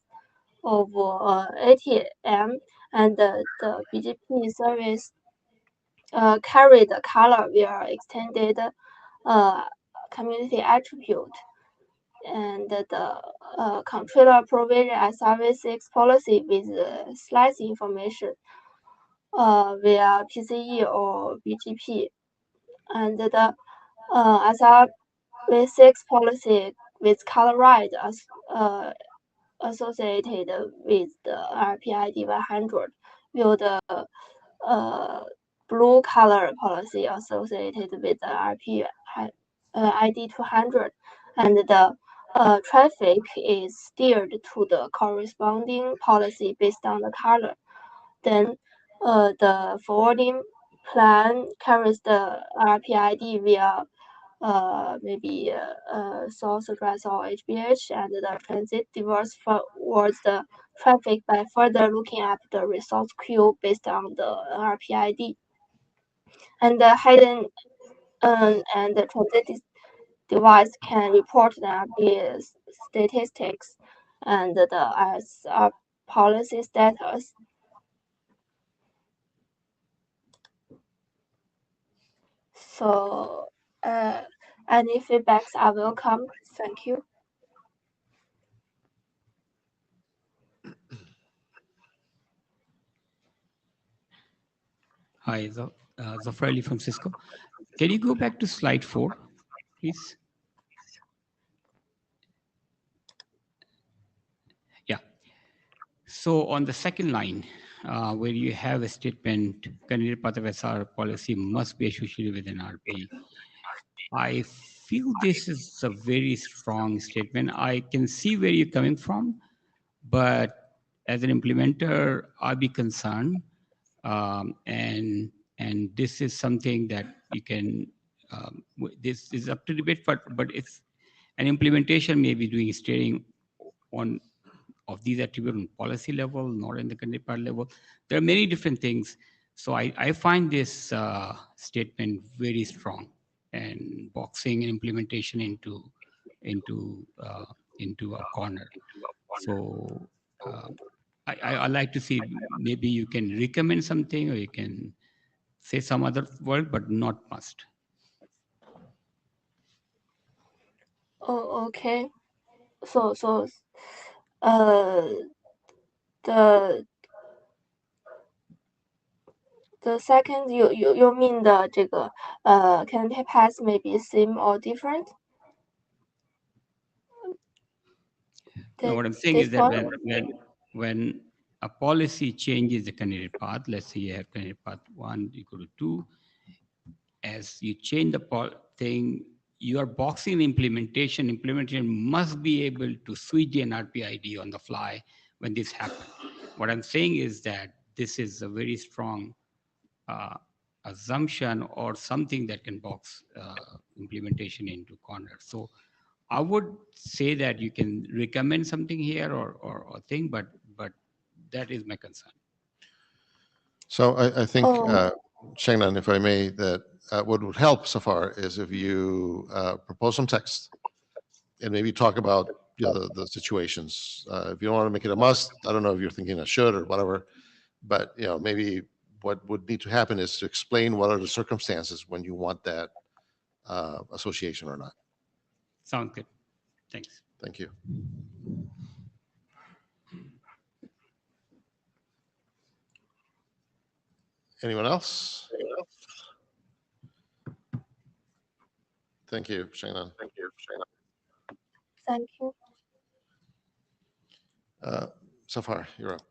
of 80M, and the BGP service carried color via extended community attribute, and the controller provision SRv6 policy with slice information via PCE or BGP, and the SRv6 policy with color right associated with the RPID 100 will the blue color policy associated with the RP ID 200, and the traffic is steered to the corresponding policy based on the color. Then the forwarding plan carries the RPID via maybe source address or HBH, and the transit diverts towards the traffic by further looking up the resource queue based on the RPID. And the hidden and the transit device can report the RP statistics and the SR policy status. So any feedbacks are welcome. Thank you. Hi, Zafar Ali from Cisco. Can you go back to slide 4, please? Yeah. So on the second line, where you have a statement, candidate path of SR policy must be associated with an RP. I feel this is a very strong statement. I can see where you're coming from, but as an implementer, I'll be concerned. And this is something that you can, this is up to debate, but it's an implementation may be doing steering on of these attributes on policy level, not in the candidate path level. There are many different things. So I find this statement very strong, and boxing and implementation into a corner. So I like to see, maybe you can recommend something, or you can say some other word, but not must. Oh, okay. So the second, you mean the 这个candidate path may be same or different? No, what I'm saying is that when a policy changes the candidate path, let's say you have candidate path 1 equal to 2, as you change the thing, you are boxing implementation. Implementation must be able to switch the NRP ID on the fly when this happens. What I'm saying is that this is a very strong assumption or something that can box implementation into corner. So I would say that you can recommend something here or thing, but that is my concern. So I think, Shengnan, if I may, that what would help so far is if you propose some text and maybe talk about the situations. If you don't want to make it a must, I don't know if you're thinking a should or whatever, but maybe what would need to happen is to explain what are the circumstances when you want that association or not. Sounds good. Thanks. Thank you. Anyone else? Thank you, Shannon. Thank you. Safar, you're up.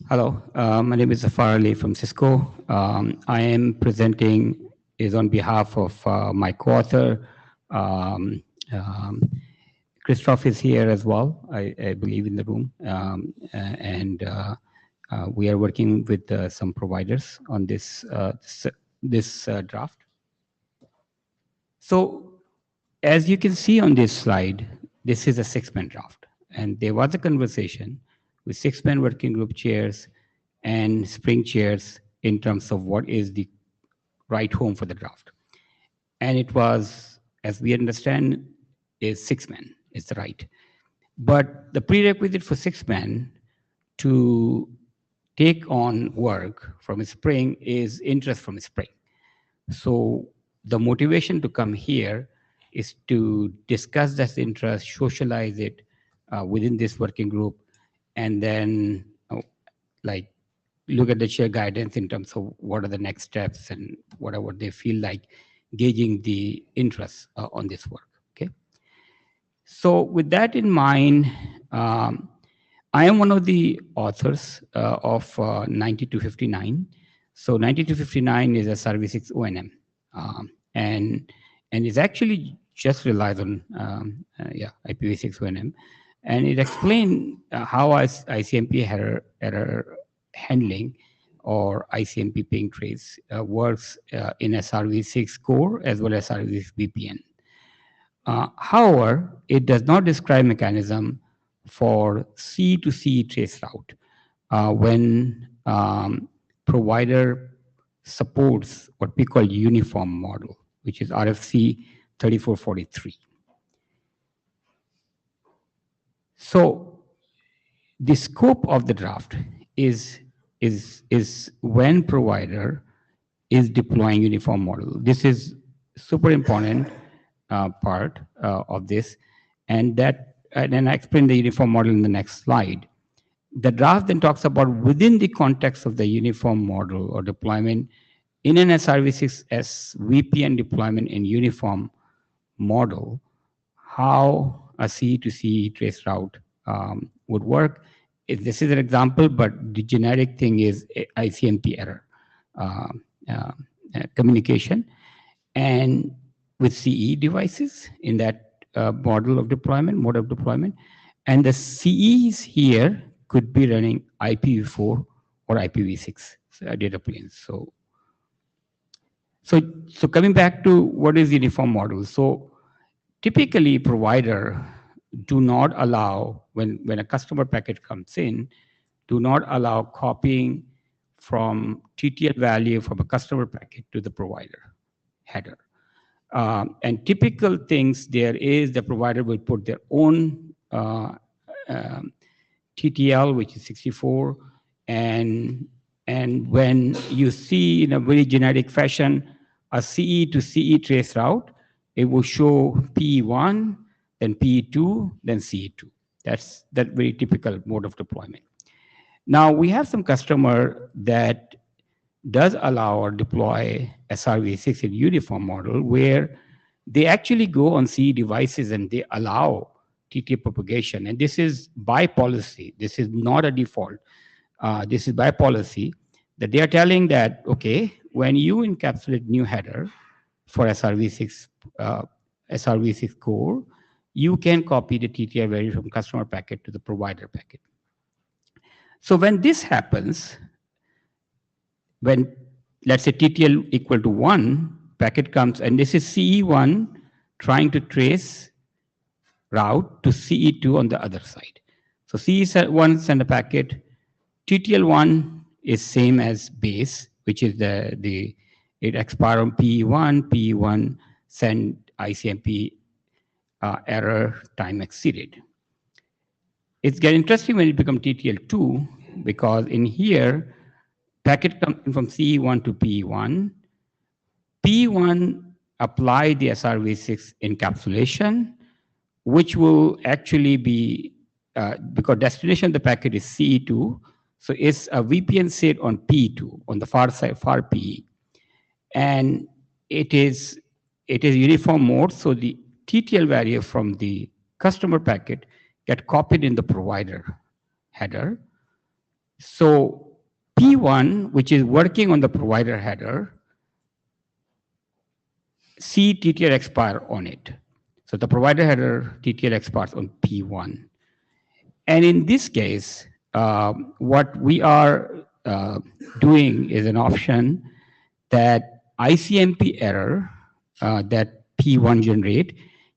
Hello, my name is Zafar Ali from Cisco. I am presenting is on behalf of my co-author. Christoph is here as well, I believe, in the room. We are working with some providers on this draft. So as you can see on this slide, this is a 6-man draft. And there was a conversation with 6-man working group chairs and spring chairs in terms of what is the right home for the draft. And it was, as we understand, is 6-man is the right. But the prerequisite for 6-man to take on work from a spring is interest from a spring. So the motivation to come here is to discuss that interest, socialize it within this working group, and then like look at the chair guidance in terms of what are the next steps and whatever they feel like gauging the interest on this work. Okay. So with that in mind, I am one of the authors of 9259. So 9259 is a SRv6 ONM, and it actually just relies on IPv6 ONM, and it explains how ICMP error handling or ICMP ping trace works in SRv6 core as well as SRv6 VPN. However, it does not describe mechanism for C to C trace route when provider supports what we call uniform model, which is RFC 3443. So the scope of the draft is when provider is deploying uniform model. This is super important part of this, and then I explain the uniform model in the next slide. The draft then talks about within the context of the uniform model or deployment in an SRv6 VPN deployment in uniform model, how a C to C trace route would work. This is an example, but the generic thing is ICMP error communication, and with CE devices in that mode of deployment. And the CEs here could be running IPv4 or IPv6 data planes. So coming back to what is the uniform model. So typically provider do not allow, when a customer packet comes in, do not allow copying from TTL value from a customer packet to the provider header. And typical things there is the provider will put their own TTL, which is 64, and when you see in a very generic fashion a CE to CE trace route, it will show PE1, then PE2, then CE2. That's that very typical mode of deployment. Now we have some customer that does allow or deploy SRv6 in uniform model where they actually go on CE devices and they allow TTL propagation. And this is by policy. This is not a default. This is by policy that they are telling that, okay, when you encapsulate new header for SRv6 core, you can copy the TTL value from customer packet to the provider packet. So when this happens, when let's say TTL equal to 1, packet comes, and this is CE1 trying to trace route to CE2 on the other side. So CE1 send a packet, TTL1 is same as base, which is it expire on PE1, PE1 send ICMP error time exceeded. It's getting interesting when it becomes TTL2, because in here, packet comes in from CE1 to PE1. P1 apply the SRv6 encapsulation, which will actually be, because destination of the packet is CE2, so it's a VPN set on P2, on the far side, far PE. And it is uniform mode, so the TTL value from the customer packet get copied in the provider header. So P1, which is working on the provider header, see TTL expire on it. So the provider header TTL expires on P1. And in this case, what we are doing is an option that ICMP error that P1 generate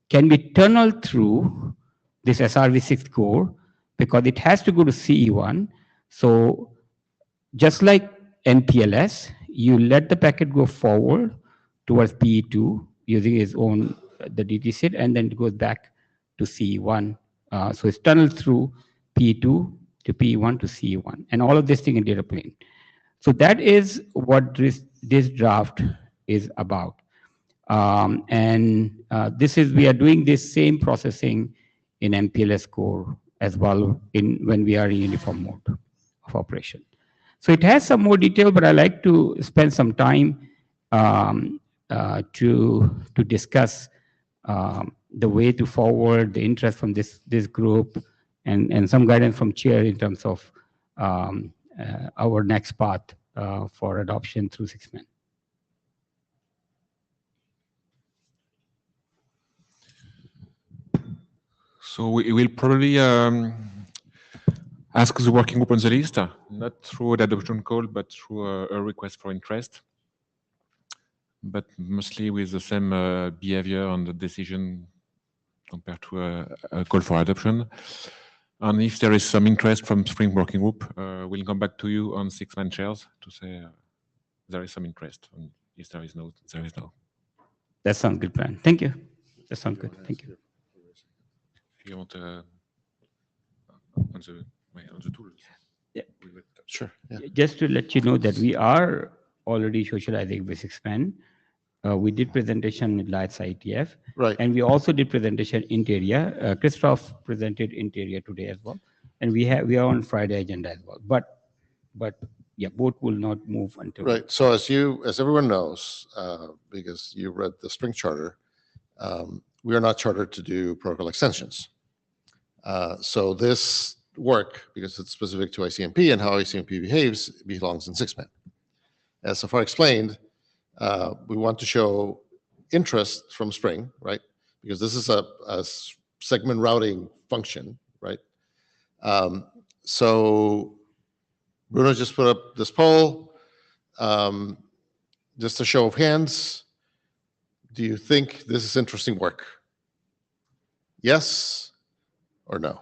can be tunneled through this SRv6 core because it has to go to CE1. So just like MPLS, you let the packet go forward towards PE2 using its own the DT set, and then it goes back to CE1. So it's tunneled through PE2 to PE1 to CE1, and all of this thing in data plane. So that is what this draft is about. We are doing this same processing in MPLS core as well when we are in uniform mode of operation. So it has some more detail, but I like to spend some time to discuss the way to forward, the interest from this group, and some guidance from chair in terms of our next path for adoption through 6-man. So we will probably ask the working group on the list, not through an adoption call, but through a request for interest, but mostly with the same behavior and the decision compared to a call for adoption. And if there is some interest from Spring Working Group, we'll come back to you on 6-man chairs to say there is some interest. And if there is no, there is no. That sounds good plan. Thank you. That sounds good. Thank you. If you want on the tool. Yeah. Sure. Yeah. Just to let you know that we are already socializing with 6-man. We did presentation in Lights IETF. Right. And we also did presentation in Interior. Christoph presented Interior today as well. And we are on Friday agenda as well. But yeah, both will not move until. Right. So as everyone knows, because you read the Spring Charter, we are not chartered to do protocol extensions. So this work, because it's specific to ICMP and how ICMP behaves, belongs in 6-man. As so far explained, we want to show interest from Spring, right? Because this is a segment routing function, right? So Bruno just put up this poll. Just a show of hands. Do you think this is interesting work? Yes or no?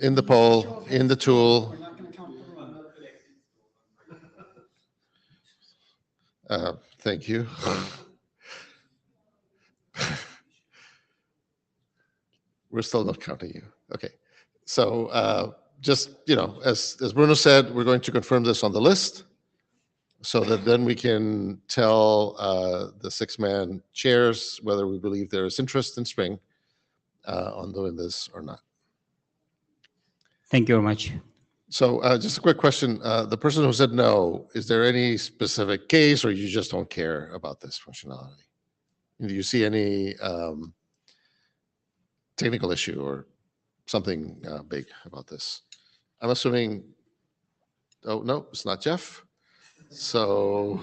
In the poll, in the tool. Thank you. We're still not counting you. Okay. So just, as Bruno said, we're going to confirm this on the list so that then we can tell the 6-man chairs whether we believe there is interest in Spring on doing this or not. Thank you very much. So just a quick question. The person who said no, is there any specific case or you just don't care about this functionality? Do you see any technical issue or something big about this? I'm assuming, oh, no, it's not Jeff. So,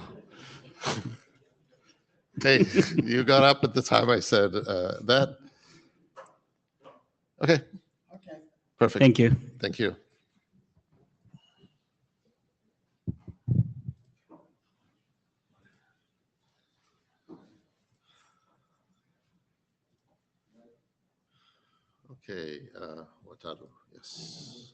hey, you got up at the time I said that. Okay. Okay. Perfect. Thank you. Thank you. Okay, Wataru, yes.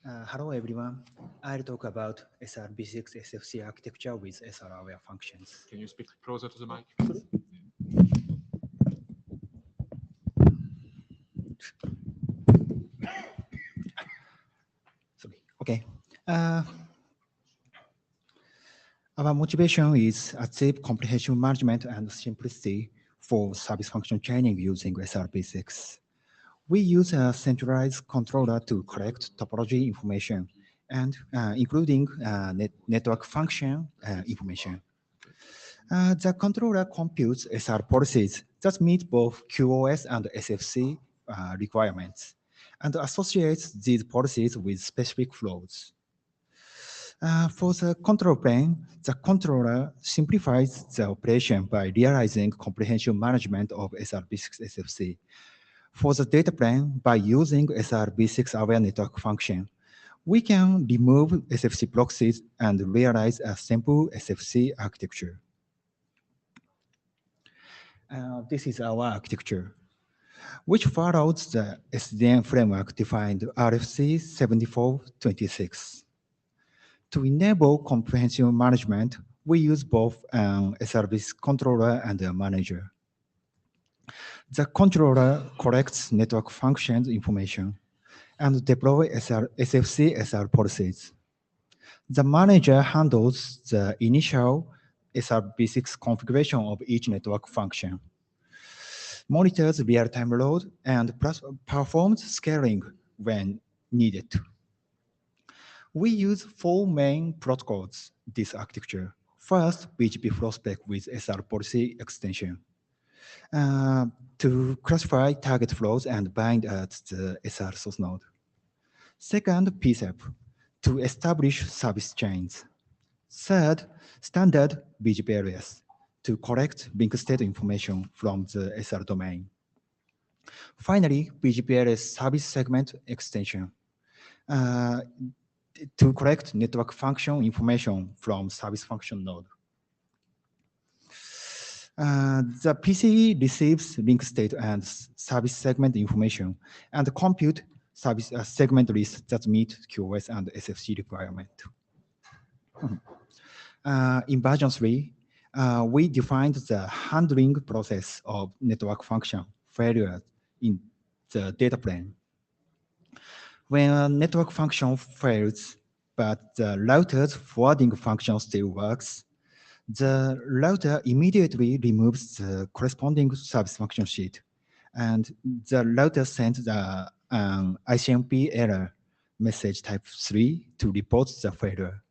Hello everyone. I'll talk about SRv6 SFC architecture with SR-aware functions. Can you speak closer to the mic? Sorry. Okay. Our motivation is achieve comprehensive management and simplicity for service function training using SRv6. We use a centralized controller to collect topology information and including network function information. The controller computes SR policies that meet both QoS and SFC requirements and associates these policies with specific flows. For the control plane, the controller simplifies the operation by realizing comprehensive management of SRv6 SFC. For the data plane, by using SRv6 aware network function, we can remove SFC proxies and realize a simple SFC architecture. This is our architecture, which follows the SDN framework defined RFC 7426. To enable comprehensive management, we use both an SRv6 controller and a manager. The controller collects network functions information and deploys SFC SR policies. The manager handles the initial SRv6 configuration of each network function, monitors real-time load, and performs scaling when needed. We use 4 main protocols in this architecture. First, BGP flow spec with SR policy extension to classify target flows and bind at the SR source node. Second, PSAP to establish service chains. Third, standard BGP areas to collect link state information from the SR domain. Finally, BGP areas service segment extension to collect network function information from service function node. The PCE receives link state and service segment information and compute service segment lists that meet QoS and SFC requirement. In version 3, we defined the handling process of network function failure in the data plane. When a network function fails, but the router's forwarding function still works, the router immediately removes the corresponding service function sheet, and the router sends the ICMP error message type 3 to report the failure.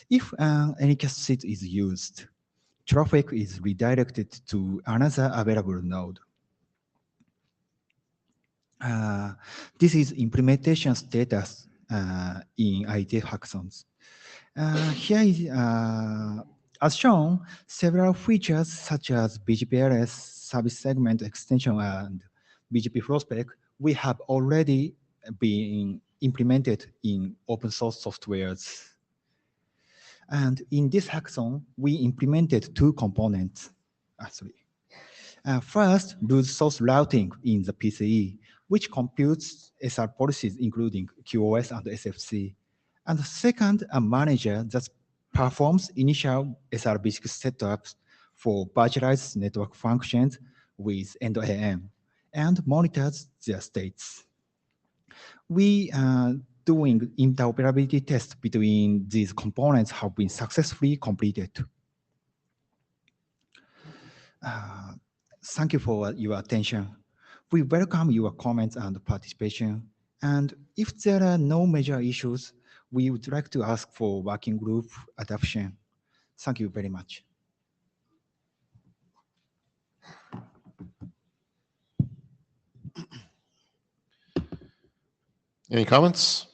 If any cache sheet is used, traffic is redirected to another available node. This is implementation status in IETF hackathons. Here is, as shown, several features such as BGP-RS service segment extension and BGP flow spec we have already been implemented in open source softwares. And in this hackathon, we implemented 2 components, actually. First, root source routing in the PCE, which computes SR policies, including QoS and SFC. And second, a manager that performs initial SRv6 setups for virtualized network functions with end-to-end and monitors their states. We doing interoperability tests between these components have been successfully completed. Thank you for your attention. We welcome your comments and participation. And if there are no major issues, we would like to ask for working group adoption. Thank you very much. Any comments?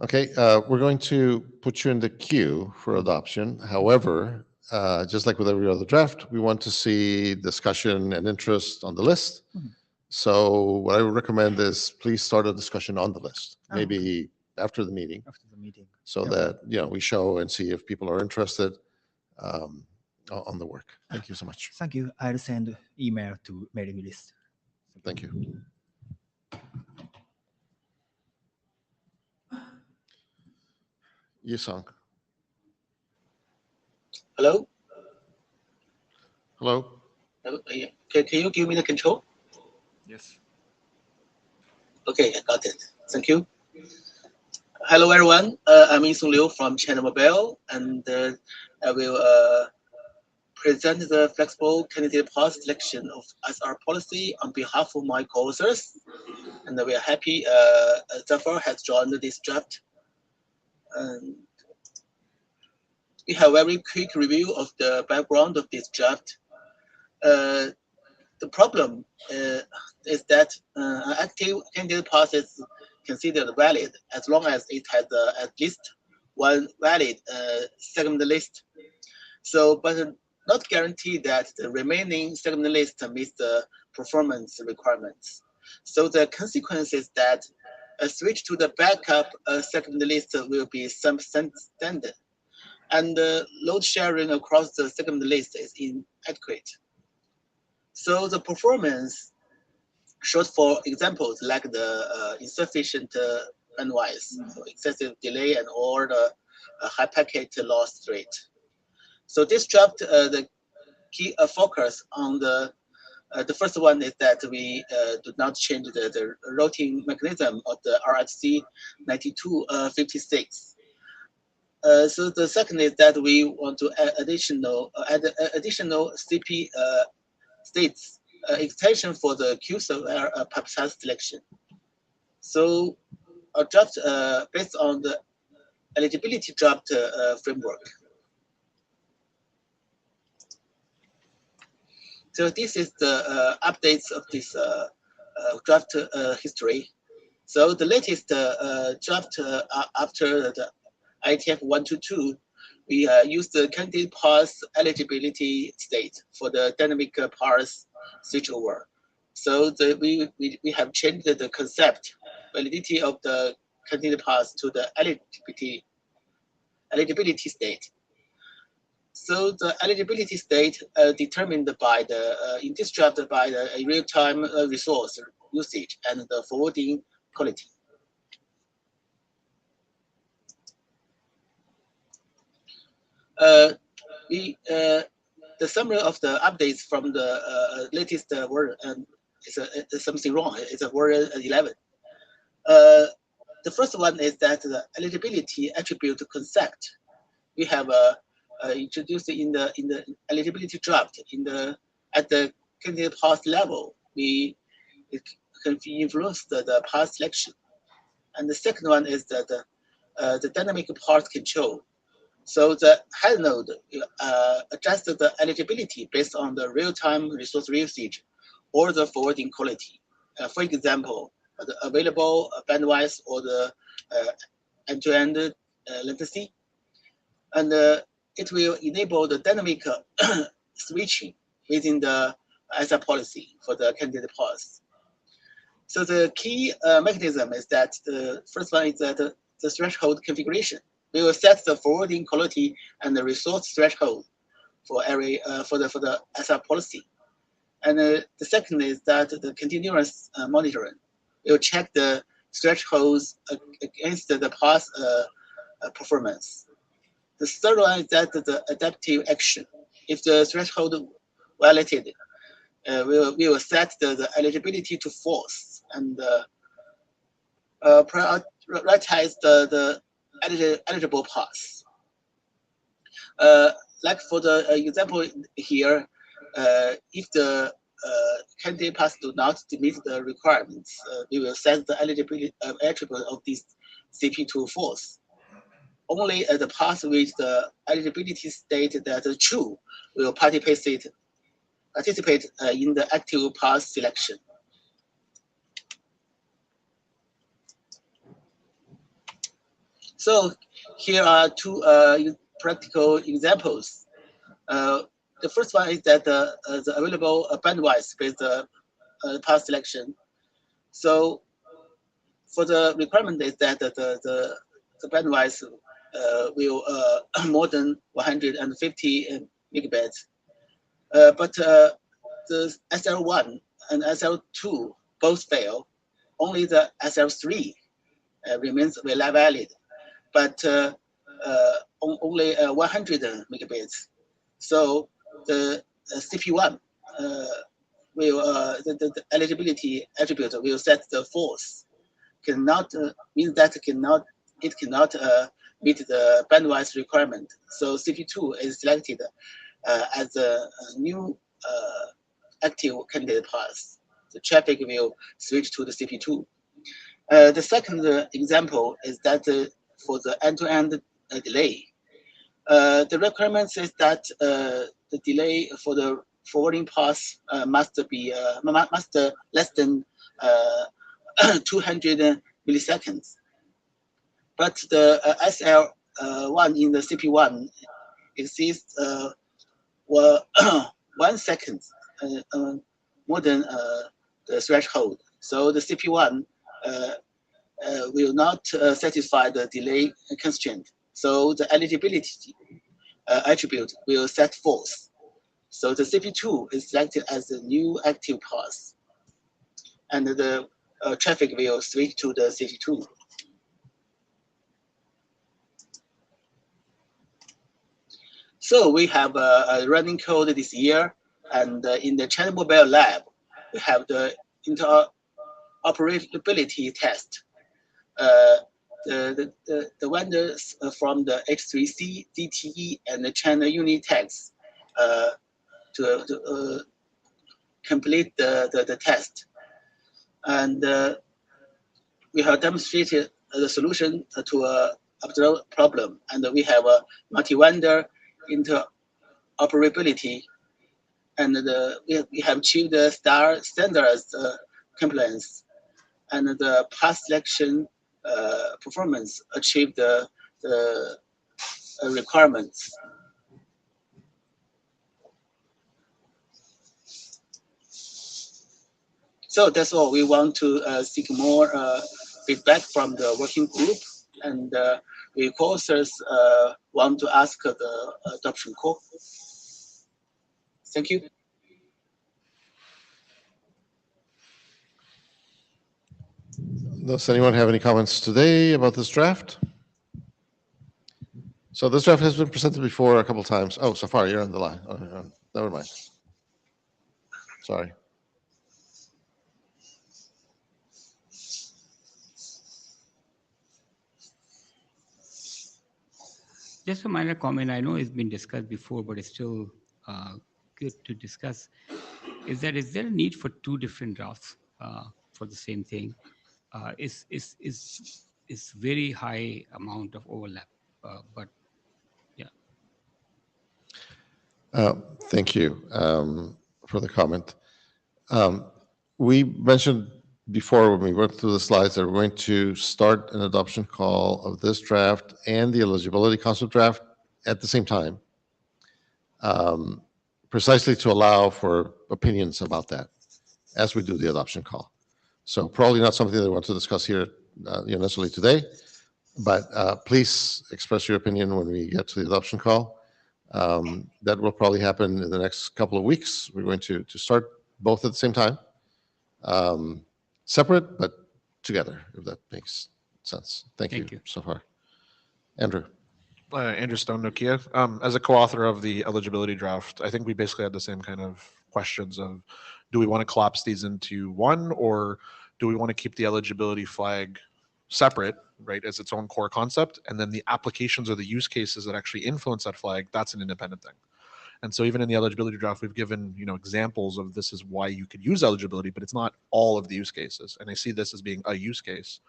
Okay, we're going to put you in the queue for adoption. However, just like with every other draft, we want to see discussion and interest on the list. So what I would recommend is please start a discussion on the list, maybe after the meeting. After the meeting. So that, we show and see if people are interested on the work. Thank you so much. Thank you. I'll send email to mailing list. Thank you. Yusong. Hello? Hello? Can you give me the control? Yes. Okay, I got it. Thank you. Hello, everyone. I'm Insung Liu from China Mobile, and I will present the flexible candidate path selection of SR policy on behalf of my co-authors. And we are happy Zafar has joined this draft. And we have a very quick review of the background of this draft. The problem is that an active candidate path is considered valid as long as it has at least one valid second list. So, but not guaranteed that the remaining second list meets the performance requirements. So the consequence is that a switch to the backup second list will be substandard, and load sharing across the second list is inadequate. So the performance short for examples like the insufficient bandwidth, so excessive delay, and or the high packet loss rate. So this draft the key focus on the first one is that we do not change the routing mechanism of the RFC 9256. So the second is that we want to add additional CP states extension for the Q-server purpose selection. So a draft based on the eligibility draft framework. So this is the updates of this draft history. So the latest draft after the IETF 122, we used the candidate path eligibility state for the dynamic path switchover. So we have changed the concept validity of the candidate path to the eligibility state. So the eligibility state determined by the in this draft by the real-time resource usage and the forwarding quality. The summary of the updates from the latest version is something wrong. It's a version 11. The first one is that the eligibility attribute concept we have introduced in the eligibility draft at the candidate path level. It can influence the path selection. And the second one is that the dynamic path control. So the head node adjusts the eligibility based on the real-time resource usage or the forwarding quality. For example, the available bandwidth or the end-to-end latency. And it will enable the dynamic switching within the SR policy for the candidate path. So the key mechanism is that the first one is that the threshold configuration. We will set the forwarding quality and the resource threshold for every for the SR policy. And the second is that the continuous monitoring will check the thresholds against the path performance. The third one is that the adaptive action. If the threshold violated, we will set the eligibility to false and prioritize the eligible paths. Like for the example here, if the candidate paths do not meet the requirements, we will set the eligibility attribute of this CP to false. Only the path with the eligibility state that true will participate in the active path selection. So here are two practical examples. The first one is that the available bandwidth based path selection. So for the requirement is that the bandwidth will more than 150 megabits. But the SL1 and SL2 both fail. Only the SL3 remains valid, but only 100 megabits. So the CP1 will the eligibility attribute will set the false. Cannot means that it cannot meet the bandwidth requirement. So CP2 is selected as a new active candidate path. The traffic will switch to the CP2. The second example is that for the end-to-end delay, the requirement says that the delay for the forwarding path must be less than 200 milliseconds. But the SL1 in the CP1 exceeds 1 second more than the threshold. So the CP1 will not satisfy the delay constraint. So the eligibility attribute will set false. So the CP2 is selected as the new active path, and the traffic will switch to the CP2. So we have a running code this year, and in the China Mobile Lab, we have the interoperability test. The vendors from the H3C, ZTE, and the China Unitex to complete the test. And we have demonstrated the solution to a problem, and we have a multi-vendor interoperability, and we have achieved the standards compliance, and the path selection performance achieved the requirements. So that's all. We want to seek more feedback from the working group, and we co-authors want to ask the adoption call. Thank you. Does anyone have any comments today about this draft? So this draft has been presented before a couple of times. Oh, Safari, you're on the line. Oh, never mind. Sorry. Just a minor comment. I know it's been discussed before, but it's still good to discuss. Is there a need for two different drafts for the same thing? Is very high amount of overlap, but yeah. Thank you for the comment. We mentioned before when we went through the slides that we're going to start an adoption call of this draft and the eligibility concept draft at the same time, precisely to allow for opinions about that as we do the adoption call. So probably not something that we want to discuss here necessarily today, but please express your opinion when we get to the adoption call. That will probably happen in the next couple of weeks. We're going to start both at the same time. Separate, but together, if that makes sense. Thank you so far. Andrew. Andrew Stone, Nokia. As a co-author of the eligibility draft, I think we basically had the same kind of questions of, do we want to collapse these into one, or do we want to keep the eligibility flag separate, right, as its own core concept, and then the applications or the use cases that actually influence that flag, that's an independent thing. And so even in the eligibility draft, we've given examples of this is why you could use eligibility, but it's not all of the use cases. And I see this as being a use case.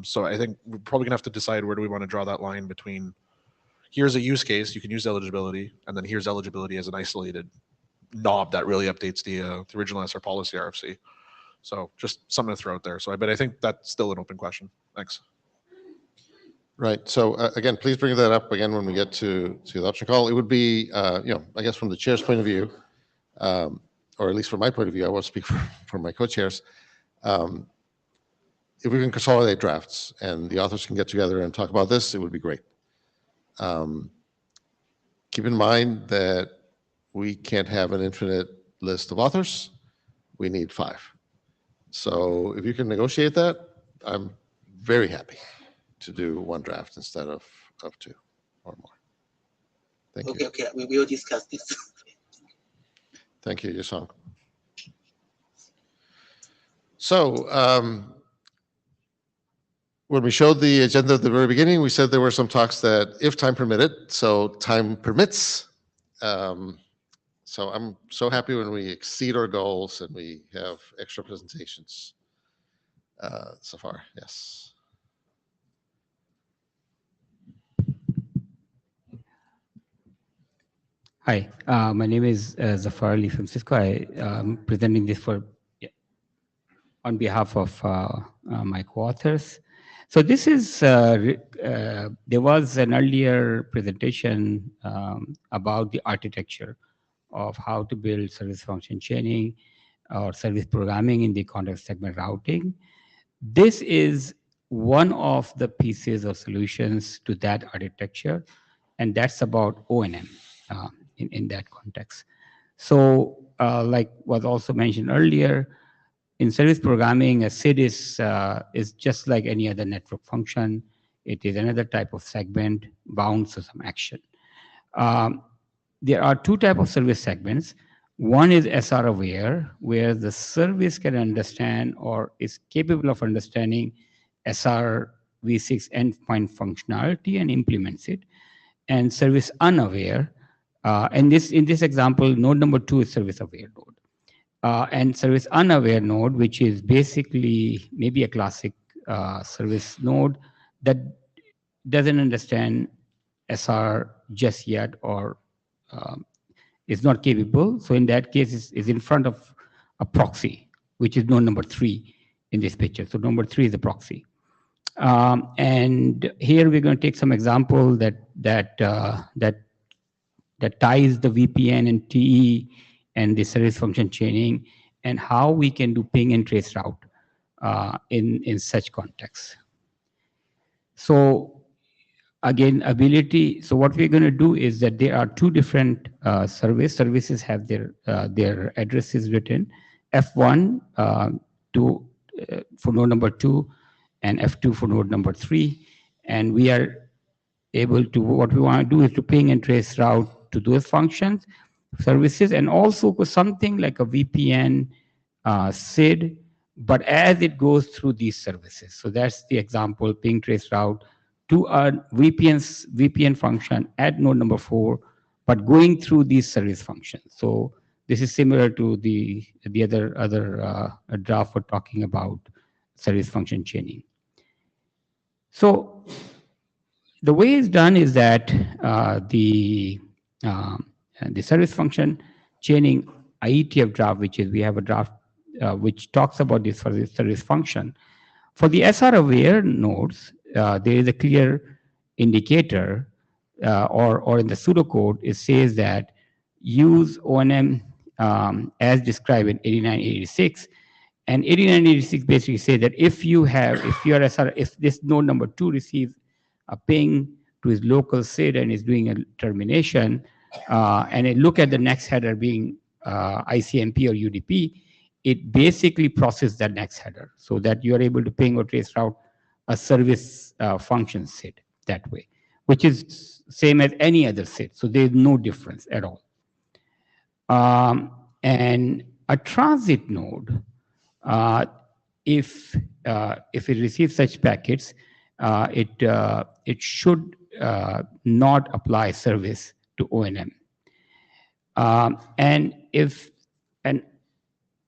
So I think we're probably gonna have to decide where do we want to draw that line between here's a use case, you can use eligibility, and then here's eligibility as an isolated knob that really updates the original SR policy RFC. So just something to throw out there. But I think that's still an open question. Thanks. Right. So again, please bring that up again when we get to the adoption call. It would be, I guess from the chair's point of view, or at least from my point of view, I won't speak for my co-chairs. If we can consolidate drafts and the authors can get together and talk about this, it would be great. Keep in mind that we can't have an infinite list of authors. We need 5. So if you can negotiate that, I'm very happy to do one draft instead of 2 or more. Thank you. Okay, we will discuss this. Thank you, Yusong. So when we showed the agenda at the very beginning, we said there were some talks that if time permitted, so time permits. So I'm so happy when we exceed our goals and we have extra presentations so far. Yes. Hi, my name is Zafar Ali from Cisco. I'm presenting this on behalf of my co-authors. So this is, there was an earlier presentation about the architecture of how to build service function chaining or service programming in the context segment routing. This is one of the pieces of solutions to that architecture, and that's about O&M in that context. So like was also mentioned earlier, in service programming, a SID is just like any other network function. It is another type of segment bound to some action. There are two types of service segments. One is SR aware, where the service can understand or is capable of understanding SR v6 endpoint functionality and implements it. And service unaware, and in this example, node number 2 is service aware node. And service unaware node, which is basically maybe a classic service node that doesn't understand SR just yet or is not capable. So in that case, is in front of a proxy, which is node number 3 in this picture. So number 3 is the proxy. And here we're going to take some example that ties the VPN and TE and the service function chaining and how we can do ping and trace route in such contexts. So again, ability. So what we're going to do is that there are two different services have their addresses written, F1 for node number 2 and F2 for node number 3. And we are able to, what we want to do is to ping and trace route to those functions, services, and also something like a VPN SID, but as it goes through these services. So that's the example, ping trace route to a VPN function at node number 4, but going through these service functions. So this is similar to the other draft we're talking about service function chaining. So the way it's done is that the service function chaining IETF draft, which is we have a draft which talks about this service function. For the SR aware nodes, there is a clear indicator, or in the pseudocode, it says that use O&M as described in 8986. And 8986 basically says that if this node number 2 receives a ping to his local SID and is doing a termination, and it look at the next header being ICMP or UDP, it basically processes that next header so that you are able to ping or trace route a service function SID that way, which is same as any other SID. So there's no difference at all. And a transit node, if it receives such packets, it should not apply service to O&M. And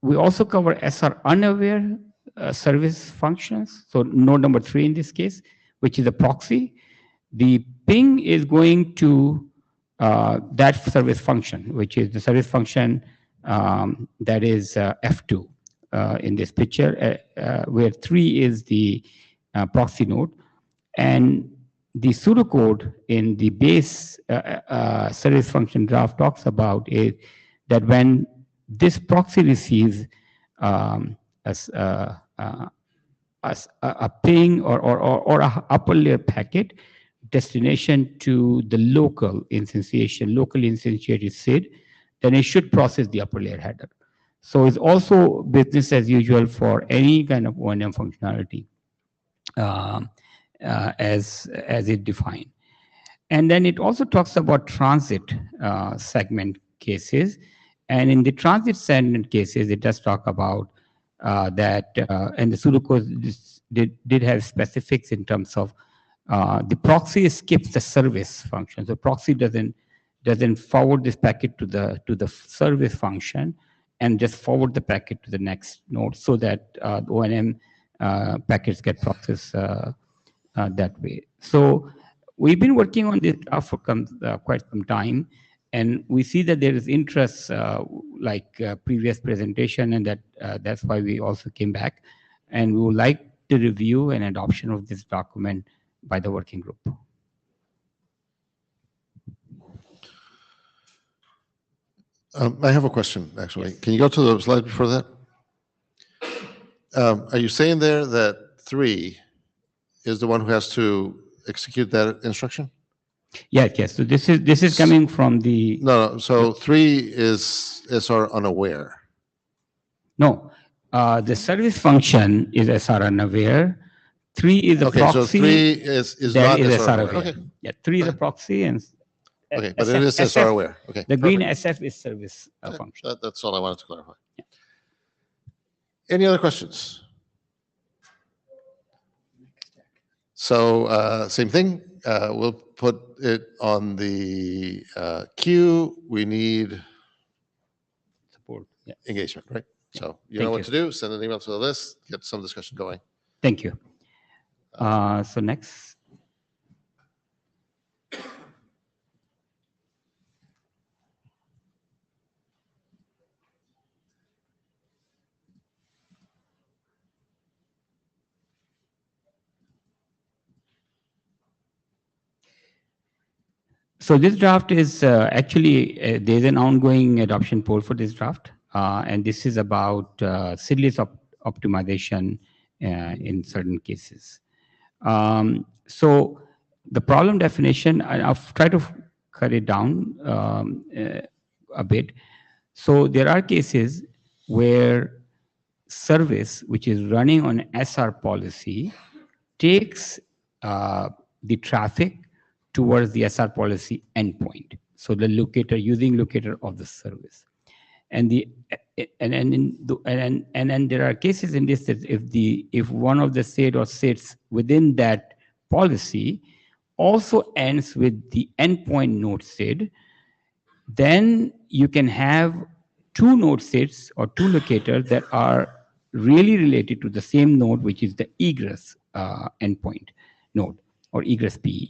we also cover SR unaware service functions. So node number 3 in this case, which is a proxy. The ping is going to that service function, which is the service function that is F2 in this picture, where 3 is the proxy node. And the pseudocode in the base service function draft talks about is that when this proxy receives a ping or a upper layer packet destination to the locally instantiated SID, then it should process the upper layer header. So it's also business as usual for any kind of O&M functionality as it defined. And then it also talks about transit segment cases. And in the transit standard cases, it does talk about that, and the pseudocode did have specifics in terms of the proxy skips the service function. So proxy doesn't forward this packet to the service function and just forward the packet to the next node, so that the O&M packets get processed that way. So we've been working on this draft for quite some time, and we see that there is interest, like previous presentation, and that's why we also came back, and we would like the review and adoption of this document by the working group. I have a question, actually. Can you go to the slide before that? Are you saying there that 3 is the one who has to execute that instruction? Yes. So this is coming from the... No. So 3 is SR unaware. No, the service function is SR unaware. 3 is a Okay, proxy. so 3 is not SR aware. Okay. Yeah, 3 is a proxy, and Okay, but it is SR aware. Okay. The green perfect. SF is service function. That's all I wanted to clarify. Any other questions? So same thing. We'll put it on the queue. We need support, engagement, right? So you Thank know what you. to do. Send an email to the list. Get some discussion going. Thank you. So next. So this draft is actually, there's an ongoing adoption poll for this draft. And this is about seedless optimization in certain cases. So the problem definition, I'll try to cut it down a bit. So there are cases where service, which is running on SR policy, takes the traffic towards the SR policy endpoint. So the locator, using locator of the service. And then there are cases in this that if one of the SID or SIDs within that policy also ends with the endpoint node SID, then you can have 2 node SIDs or 2 locators that are really related to the same node, which is the egress endpoint node or egress PE.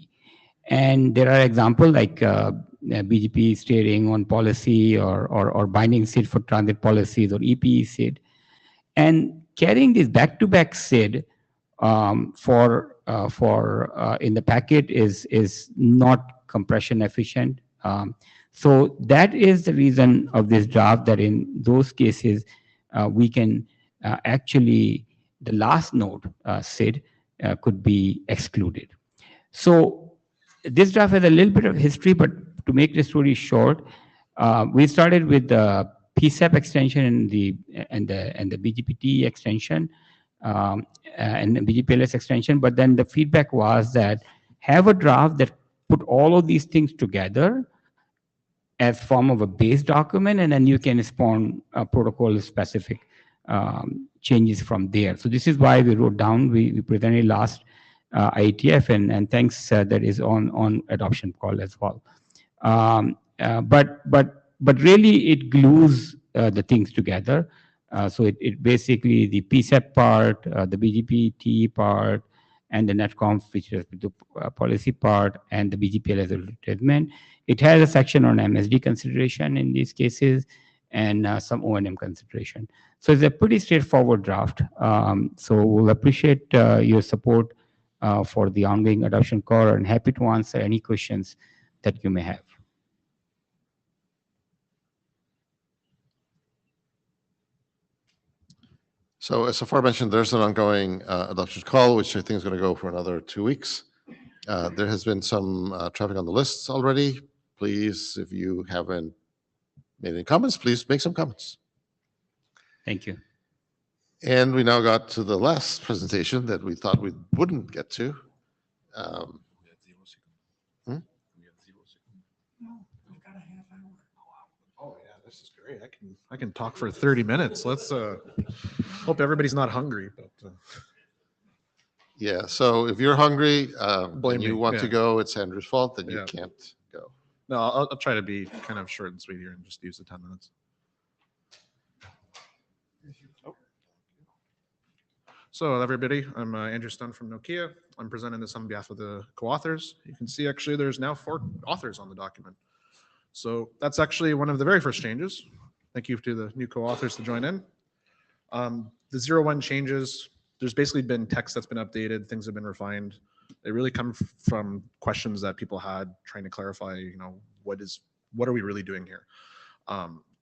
And there are examples like BGP steering on policy or binding SID for transit policies or EPE SID. And carrying this back-to-back SID for in the packet is not compression efficient. So that is the reason of this draft, that in those cases we can actually, the last node SID could be excluded. So this draft has a little bit of history, but to make the story short, we started with the PSAP extension and the BGPT extension and the BGPLS extension. But then the feedback was that have a draft that put all of these things together as form of a base document, and then you can spawn protocol specific changes from there. So this is why we wrote down, we presented last IETF, and thanks that is on adoption call as well. But really it glues the things together. So it basically the PSAP part, the BGP part, and the NetConf, which is the policy part, and the BGPL as a treatment. It has a section on MSD consideration in these cases, and some O&M consideration. So it's a pretty straightforward draft. So we'll appreciate your support for the ongoing adoption core, and happy to answer any questions that you may have. So as Safar mentioned, there's an ongoing adoption call, which I think is going to go for another 2 weeks. There has been some traffic on the lists already. Please, if you haven't made any comments, please make some comments. Thank you. And we now got to the last presentation that we thought we wouldn't get to. Oh, yeah, this is great. Great. I can talk for 30 minutes. Let's hope everybody's not hungry. But Yeah, so if you're hungry Blame and you me, want to yeah. go, it's Andrew's fault, then you Yeah. can't go. No, I'll try to be kind of short and sweet here and just use the 10 minutes. So hello, everybody, I'm Andrew Stun from Nokia. I'm presenting this on behalf of the co-authors. You can see actually there's now 4 authors on the document. So that's actually one of the very first changes. Thank you to the new co-authors to join in. The 0-1 changes, there's basically been text that's been updated, things have been refined. They really come from questions that people had trying to clarify, what are we really doing here?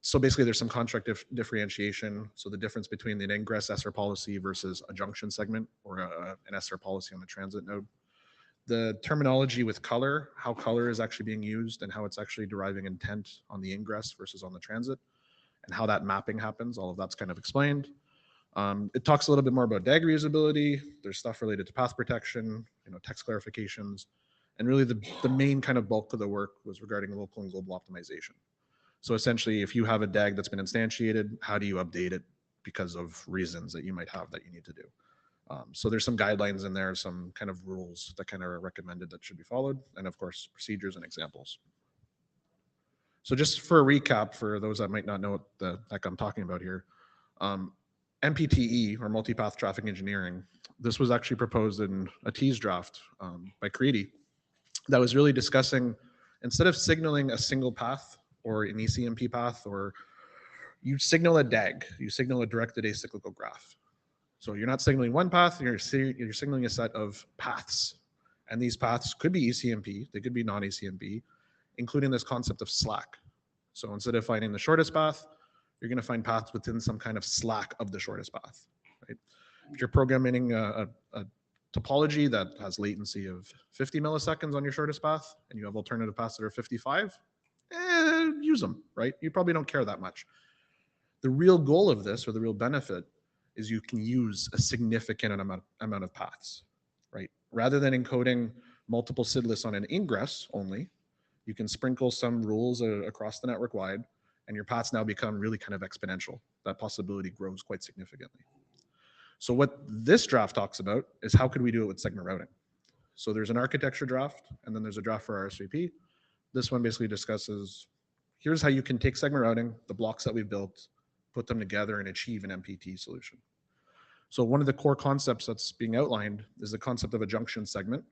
So basically there's some contract differentiation. So the difference between an ingress SR policy versus a junction segment or an SR policy on the transit node. The terminology with color, how color is actually being used and how it's actually deriving intent on the ingress versus on the transit, and how that mapping happens, all of that's kind of explained. It talks a little bit more about DAG reusability. There's stuff related to path protection, text clarifications, and really the main kind of bulk of the work was regarding local and global optimization. So essentially, if you have a DAG that's been instantiated, how do you update it because of reasons that you might have that you need to do? So there's some guidelines in there, some kind of rules that kind of are recommended that should be followed, and of course, procedures and examples. So just for a recap, for those that might not know what the heck I'm talking about here, MPTE, or multipath traffic engineering, this was actually proposed in a TEAS draft by Creedy that was really discussing, instead of signaling a single path or an ECMP path, or you signal a DAG, you signal a directed acyclical graph. So you're not signaling one path, you're signaling a set of paths. And these paths could be ECMP, they could be non-ECMP, including this concept of slack. So instead of finding the shortest path, you're going to find paths within some kind of slack of the shortest path. Right? If you're programming a topology that has latency of 50 milliseconds on your shortest path, and you have alternative paths that are 55, use them, right? You probably don't care that much. The real goal of this, or the real benefit, is you can use a significant amount of paths, right? Rather than encoding multiple SID lists on an ingress only, you can sprinkle some rules across the network wide, and your paths now become really kind of exponential. That possibility grows quite significantly. So what this draft talks about is how could we do it with segment routing? So there's an architecture draft, and then there's a draft for RSVP. This one basically discusses, here's how you can take segment routing, the blocks that we've built, put them together and achieve an MPT solution. So one of the core concepts that's being outlined is the concept of a junction segment.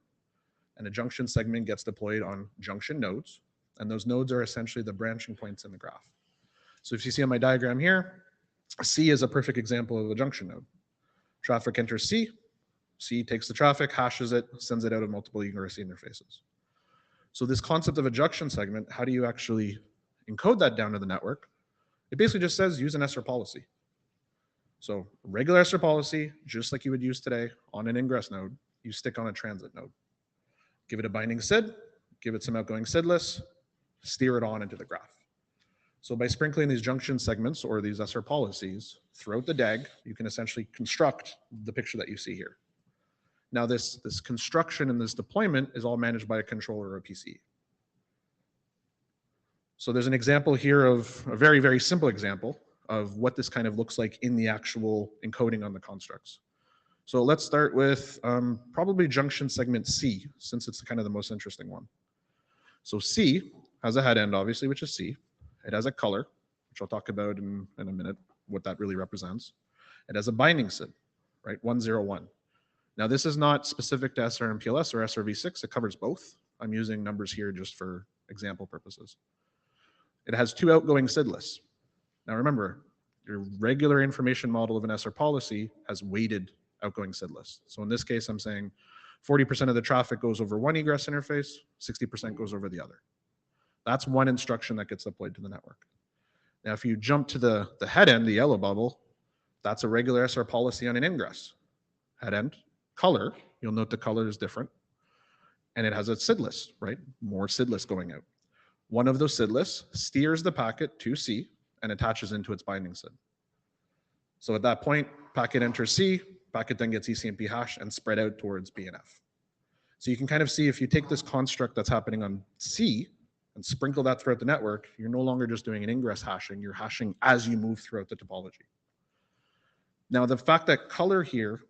And a junction segment gets deployed on junction nodes. And those nodes are essentially the branching points in the graph. So if you see on my diagram here, C is a perfect example of a junction node. Traffic enters C. C takes the traffic, hashes it, sends it out of multiple egress interfaces. So this concept of a junction segment, how do you actually encode that down to the network? It basically just says use an SR policy. So regular SR policy, just like you would use today on an ingress node, you stick on a transit node. Give it a binding SID, give it some outgoing SID lists, steer it on into the graph. So by sprinkling these junction segments or these SR policies throughout the DAG, you can essentially construct the picture that you see here. Now this construction and this deployment is all managed by a controller or a PCE. So there's an example here of a very, very simple example of what this kind of looks like in the actual encoding on the constructs. So let's start with probably junction segment C, since it's kind of the most interesting one. So C has a head end, obviously, which is C. It has a color, which I'll talk about in a minute, what that really represents. It has a binding SID, right, 101. Now this is not specific to SRMPLS or SRv6, it covers both. I'm using numbers here just for example purposes. It has 2 outgoing SID lists. Now remember, your regular information model of an SR policy has weighted outgoing SID lists. So in this case, I'm saying 40% of the traffic goes over one egress interface, 60% goes over the other. That's one instruction that gets deployed to the network. Now, if you jump to the head end, the yellow bubble, that's a regular SR policy on an ingress. Head end, color, you'll note the color is different. And it has a SID list, right? More SID lists going out. One of those SID lists steers the packet to C and attaches into its binding SID. So at that point, packet enters C, packet then gets ECMP hash and spread out towards B and F. So you can kind of see if you take this construct that's happening on C and sprinkle that throughout the network, you're no longer just doing an ingress hashing, you're hashing as you move throughout the topology. Now, the fact that color here,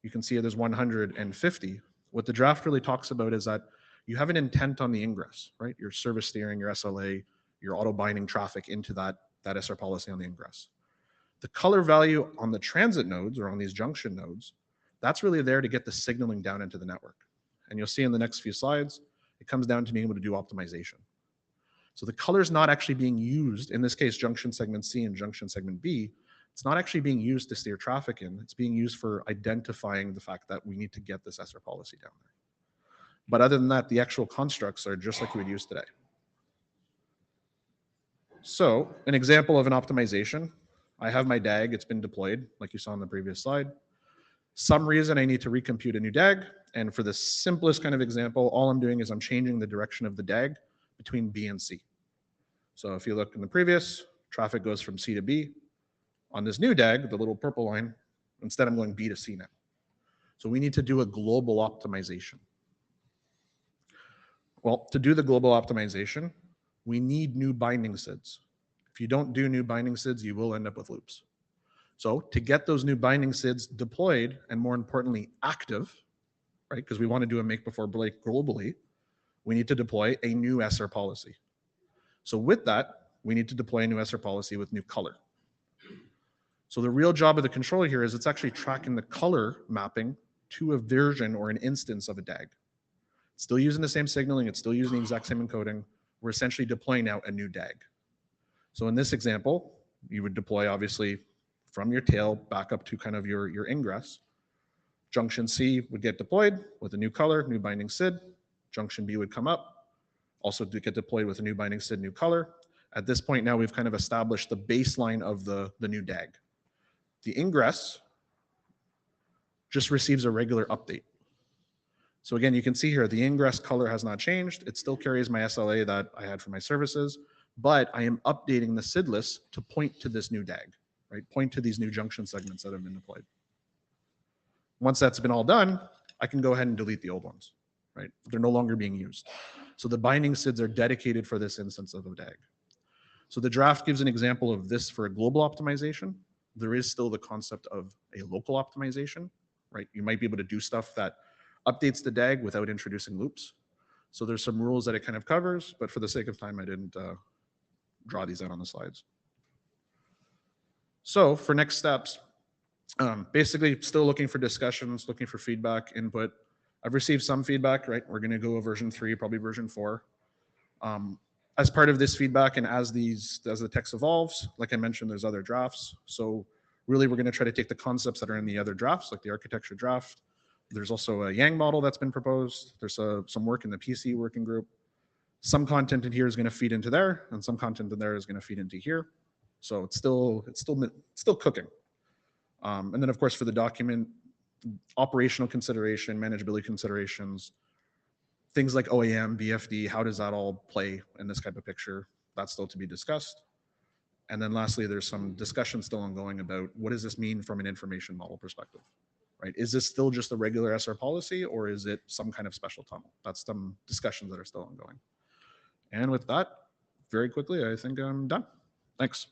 you can see there's 150, what the draft really talks about is that you have an intent on the ingress, right? Your service steering, your SLA, your auto binding traffic into that SR policy on the ingress. The color value on the transit nodes or on these junction nodes, that's really there to get the signaling down into the network. And you'll see in the next few slides, it comes down to being able to do optimization. So the color is not actually being used, in this case, junction segment C and junction segment B, it's not actually being used to steer traffic in, it's being used for identifying the fact that we need to get this SR policy down there. But other than that, the actual constructs are just like you would use today. So an example of an optimization, I have my DAG, it's been deployed, like you saw on the previous slide. Some reason I need to recompute a new DAG, and for the simplest kind of example, all I'm doing is I'm changing the direction of the DAG between B and C. So if you look in the previous, traffic goes from C to B. On this new DAG, the little purple line, instead I'm going B to C now. So we need to do a global optimization. Well, to do the global optimization, we need new binding SIDs. If you don't do new binding SIDs, you will end up with loops. So to get those new binding SIDs deployed, and more importantly, active, right? Because we want to do a make before break globally, we need to deploy a new SR policy. So with that, we need to deploy a new SR policy with new color. So the real job of the controller here is it's actually tracking the color mapping to a version or an instance of a DAG. It's still using the same signaling, it's still using the exact same encoding. We're essentially deploying now a new DAG. So in this example, you would deploy obviously from your tail back up to kind of your ingress. Junction C would get deployed with a new color, new binding SID. Junction B would come up, also to get deployed with a new binding SID, new color. At this point now, we've kind of established the baseline of the new DAG. The ingress just receives a regular update. So again, you can see here, the ingress color has not changed. It still carries my SLA that I had for my services, but I am updating the SID list to point to this new DAG, right? Point to these new junction segments that have been deployed. Once that's been all done, I can go ahead and delete the old ones, right? They're no longer being used. So the binding SIDs are dedicated for this instance of the DAG. So the draft gives an example of this for a global optimization. There is still the concept of a local optimization, right? You might be able to do stuff that updates the DAG without introducing loops. So there's some rules that it kind of covers, but for the sake of time, I didn't draw these out on the slides. So for next steps, basically still looking for discussions, looking for feedback, input. I've received some feedback, right? We're going to go version 3, probably version 4. As part of this feedback and as the text evolves, like I mentioned, there's other drafts. So really we're going to try to take the concepts that are in the other drafts, like the architecture draft. There's also a Yang model that's been proposed. There's some work in the PC working group. Some content in here is going to feed into there, and some content in there is going to feed into here. So it's still cooking. And then of course for the document, operational consideration, manageability considerations, things like OAM, BFD, how does that all play in this type of picture? That's still to be discussed. And then lastly, there's some discussion still ongoing about what does this mean from an information model perspective, right? Is this still just a regular SR policy or is it some kind of special tunnel? That's some discussions that are still ongoing. And with that, very quickly, I think I'm done. Thanks.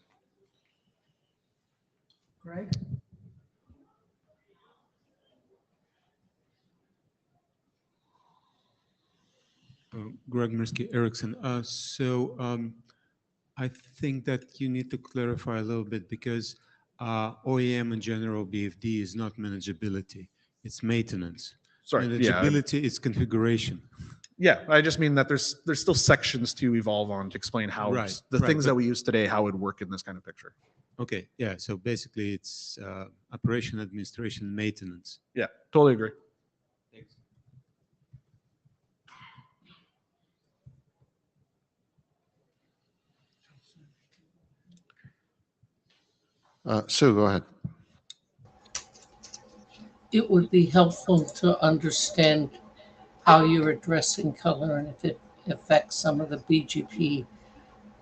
Greg? Greg Mirsky, Ericsson. I think that you need to clarify a little bit because OEM in general, BFD is not manageability, it's maintenance. Sorry, manageability is configuration. Yeah, I just mean that there's still sections to evolve on to explain how things that we use today, how it would work in this kind of picture. Okay, yeah, so basically it's operation, administration, maintenance. Yeah, totally agree. Sue, go ahead. It would be helpful to understand how you're addressing color and if it affects some of the BGP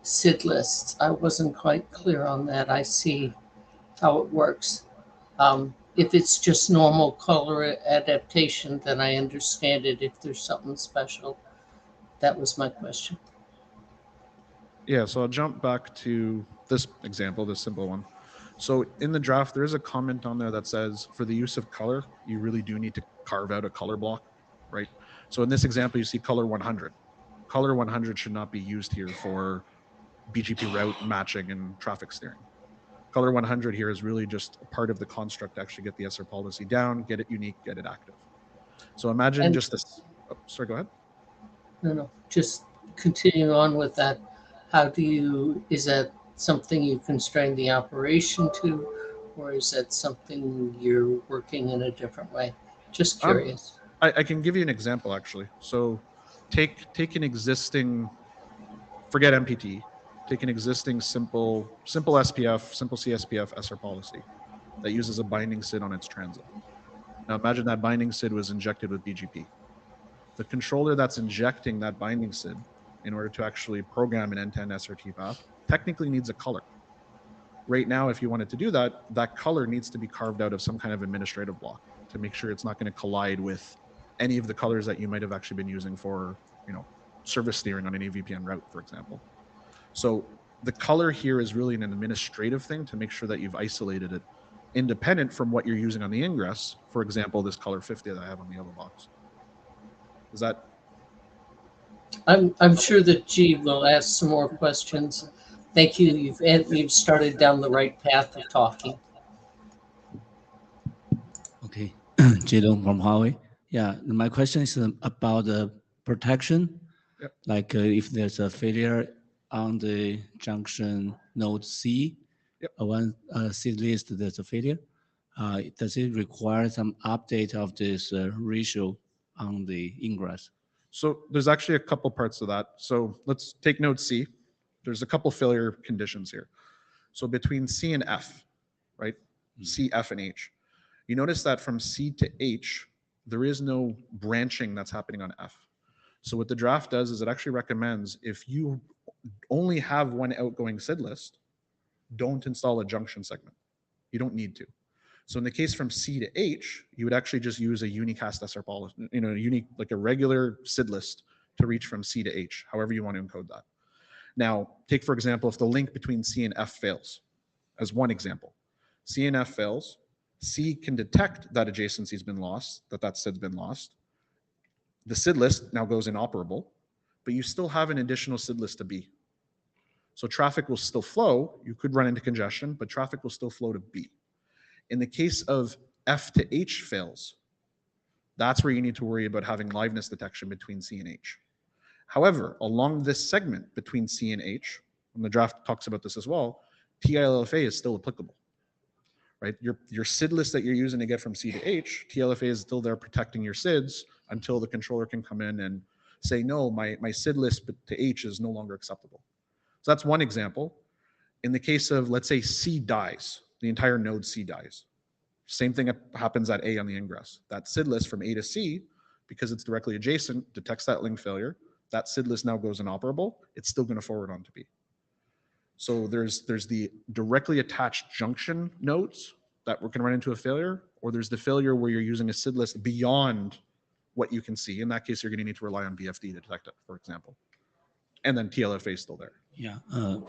SID lists. I wasn't quite clear on that. I see how it works. If it's just normal color adaptation, then I understand it. If there's something special, that was my question. Yeah, so I'll jump back to this example, this simple one. So in the draft, there is a comment on there that says for the use of color, you really do need to carve out a color block, right? So in this example, you see color 100. Color 100 should not be used here for BGP route matching and traffic steering. Color 100 here is really just a part of the construct to actually get the SR policy down, get it unique, get it active. So imagine And just this. Oh, sorry, go ahead. no, just continuing on with that. How do you, is that something you constrain the operation to, or is that something you're working in a different way? Just curious. I can give you an example actually. So take an existing, forget MPT, take an existing simple SPF, simple CSPF SR policy that uses a binding SID on its transit. Now imagine that binding SID was injected with BGP. The controller that's injecting that binding SID in order to actually program an end-to-end SRT path technically needs a color. Right now, if you wanted to do that, that color needs to be carved out of some kind of administrative block to make sure it's not going to collide with any of the colors that you might have actually been using for, service steering on any VPN route, for example. So the color here is really an administrative thing to make sure that you've isolated it independent from what you're using on the ingress. For example, this color 50 that I have on the yellow box. Is that? I'm sure that G will ask some more questions. Thank you. You've started down the right path of talking. Okay, Jidong from Huawei. Yeah, my question is about the protection. Yep. Like if there's a failure on the junction node C, yep. One seed list there's a failure. Does it require some update of this ratio on the ingress? So there's actually a couple parts of that. So let's take node C. There's a couple failure conditions here. So between C and F, right? C, F, and H. You notice that from C to H, there is no branching that's happening on F. So what the draft does is it actually recommends if you only have one outgoing SID list, don't install a junction segment. You don't need to. So in the case from C to H, you would actually just use a unicast SR policy, unique, like a regular SID list to reach from C to H, however you want to encode that. Now, take for example, if the link between C and F fails, as one example, C and F fails, C can detect that adjacency has been lost, that SID's been lost. The SID list now goes inoperable, but you still have an additional SID list to B. So traffic will still flow. You could run into congestion, but traffic will still flow to B. In the case of F to H fails, that's where you need to worry about having liveness detection between C and H. However, along this segment between C and H, and the draft talks about this as well, TLFA is still applicable, right? Your SID list that you're using to get from C to H, TLFA is still there protecting your SIDs until the controller can come in and say, no, my SID list to H is no longer acceptable. So that's one example. In the case of, let's say C dies, the entire node C dies. Same thing happens at A on the ingress. That SID list from A to C, because it's directly adjacent, detects that link failure. That SID list now goes inoperable. It's still going to forward on to B. So there's the directly attached junction nodes that we can run into a failure, or there's the failure where you're using a SID list beyond what you can see. In that case, you're going to need to rely on BFD to detect it, for example. And then TLFA is still there. Yeah,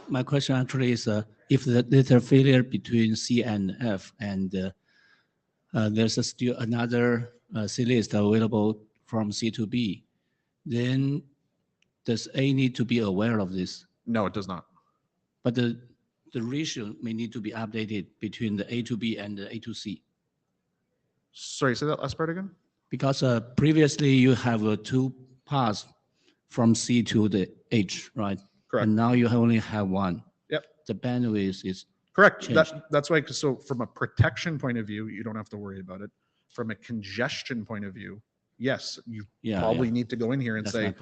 my question actually is if there's a failure between C and F, and there's still another C list available from C to B, then does A need to be aware of this? No, it does not. But the ratio may need to be updated between the A to B and the A to C. Sorry, say that last part again? Because previously you have two paths from C to the H, right? Correct. And now you only have one. Yep. The bandwidth is correct. That's why, so from a protection point of view, you don't have to worry about it. From a congestion point of view, yes, you probably need to go in here and say,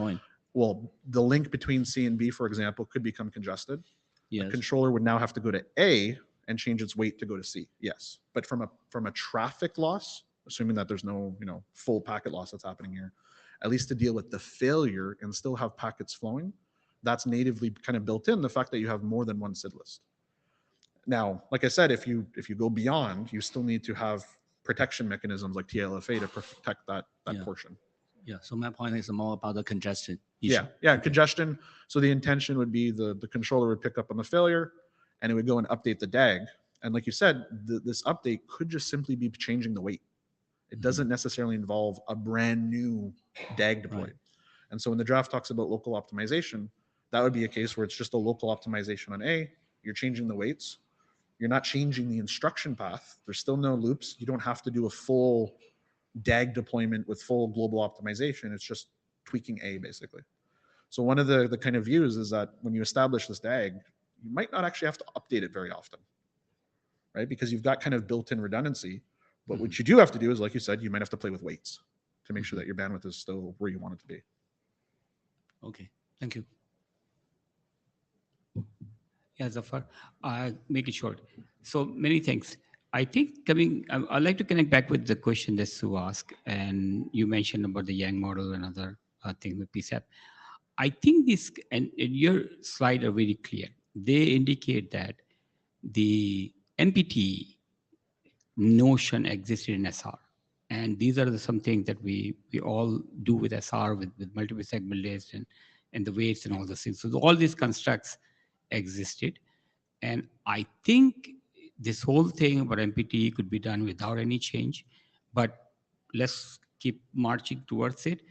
well, the link between C and B, for example, could become congested. Yes. The controller would now have to go to A and change its weight to go to C. Yes. But from a traffic loss, assuming that there's no full packet loss that's happening here, at least to deal with the failure and still have packets flowing, that's natively kind of built in the fact that you have more than one SID list. Now, like I said, if you go beyond, you still need to have protection mechanisms like TLFA to protect that portion. Yeah, so my point is more about the congestion Yeah, issue. yeah, congestion. So the intention would be the controller would pick up on the failure and it would go and update the DAG. And like you said, this update could just simply be changing the weight. It doesn't necessarily involve a brand new DAG deploy. Right. And so when the draft talks about local optimization, that would be a case where it's just a local optimization on A, you're changing the weights, you're not changing the instruction path, there's still no loops, you don't have to do a full DAG deployment with full global optimization, it's just tweaking A basically. So one of the kind of views is that when you establish this DAG, you might not actually have to update it very often, right? Because you've got kind of built-in redundancy. But what you do have to do is, like you said, you might have to play with weights to make sure that your bandwidth is still where you want it to be. Okay, thank you. Yeah, Zafar, make it short. So many thanks. I think I'd like to connect back with the question that Sue asked, and you mentioned about the Yang model and other thing with PSAP. I think this, and your slide are very clear. They indicate that the MPT notion existed in SR. And these are some things that we all do with SR, with multiple segment list and the weights and all those things. So all these constructs existed. And I think this whole thing about MPT could be done without any change, but let's keep marching towards it.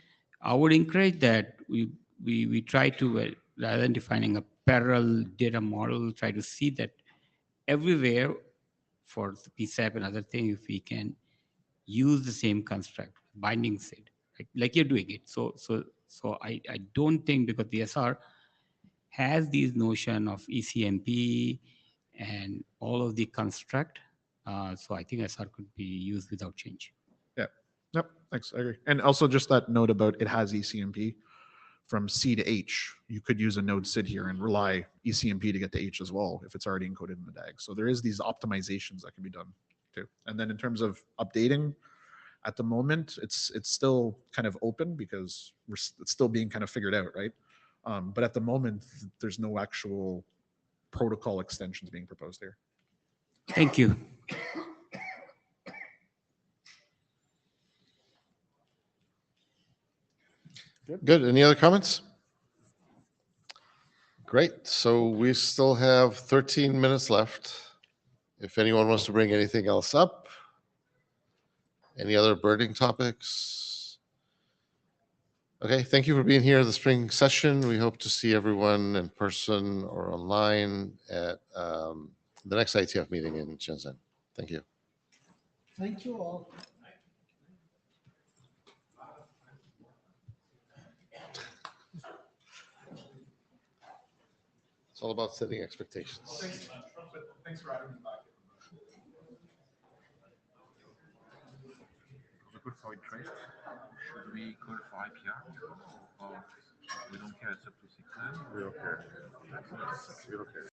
I would encourage that we try to, rather than defining a parallel data model, try to see that everywhere for the PSAP and other things, if we can use the same construct, binding set, like you're doing it. So I don't think, because the SR has these notion of ECMP and all of the construct. So I think SR could be used without change. Yeah. Yep. Thanks. I agree. And also just that note about it has ECMP from C to H. You could use a node SID here and rely ECMP to get to H as well if it's already encoded in the DAG. So there is these optimizations that can be done too. And then in terms of updating, at the moment, it's still kind of open because it's still being kind of figured out, right? But at the moment, there's no actual protocol extensions being proposed here. Thank you. Good. Any other comments? Great. So we still have 13 minutes left. If anyone wants to bring anything else up, any other burning topics? Okay, thank you for being here at the spring session. We hope to see everyone in person or online at the next IETF meeting in Shenzhen. Thank you. Thank you all. It's all about setting expectations. Thanks for having me back. Good for interest. Should we call for IPR or we don't care? It's up to 6 months. We don't care. We don't care.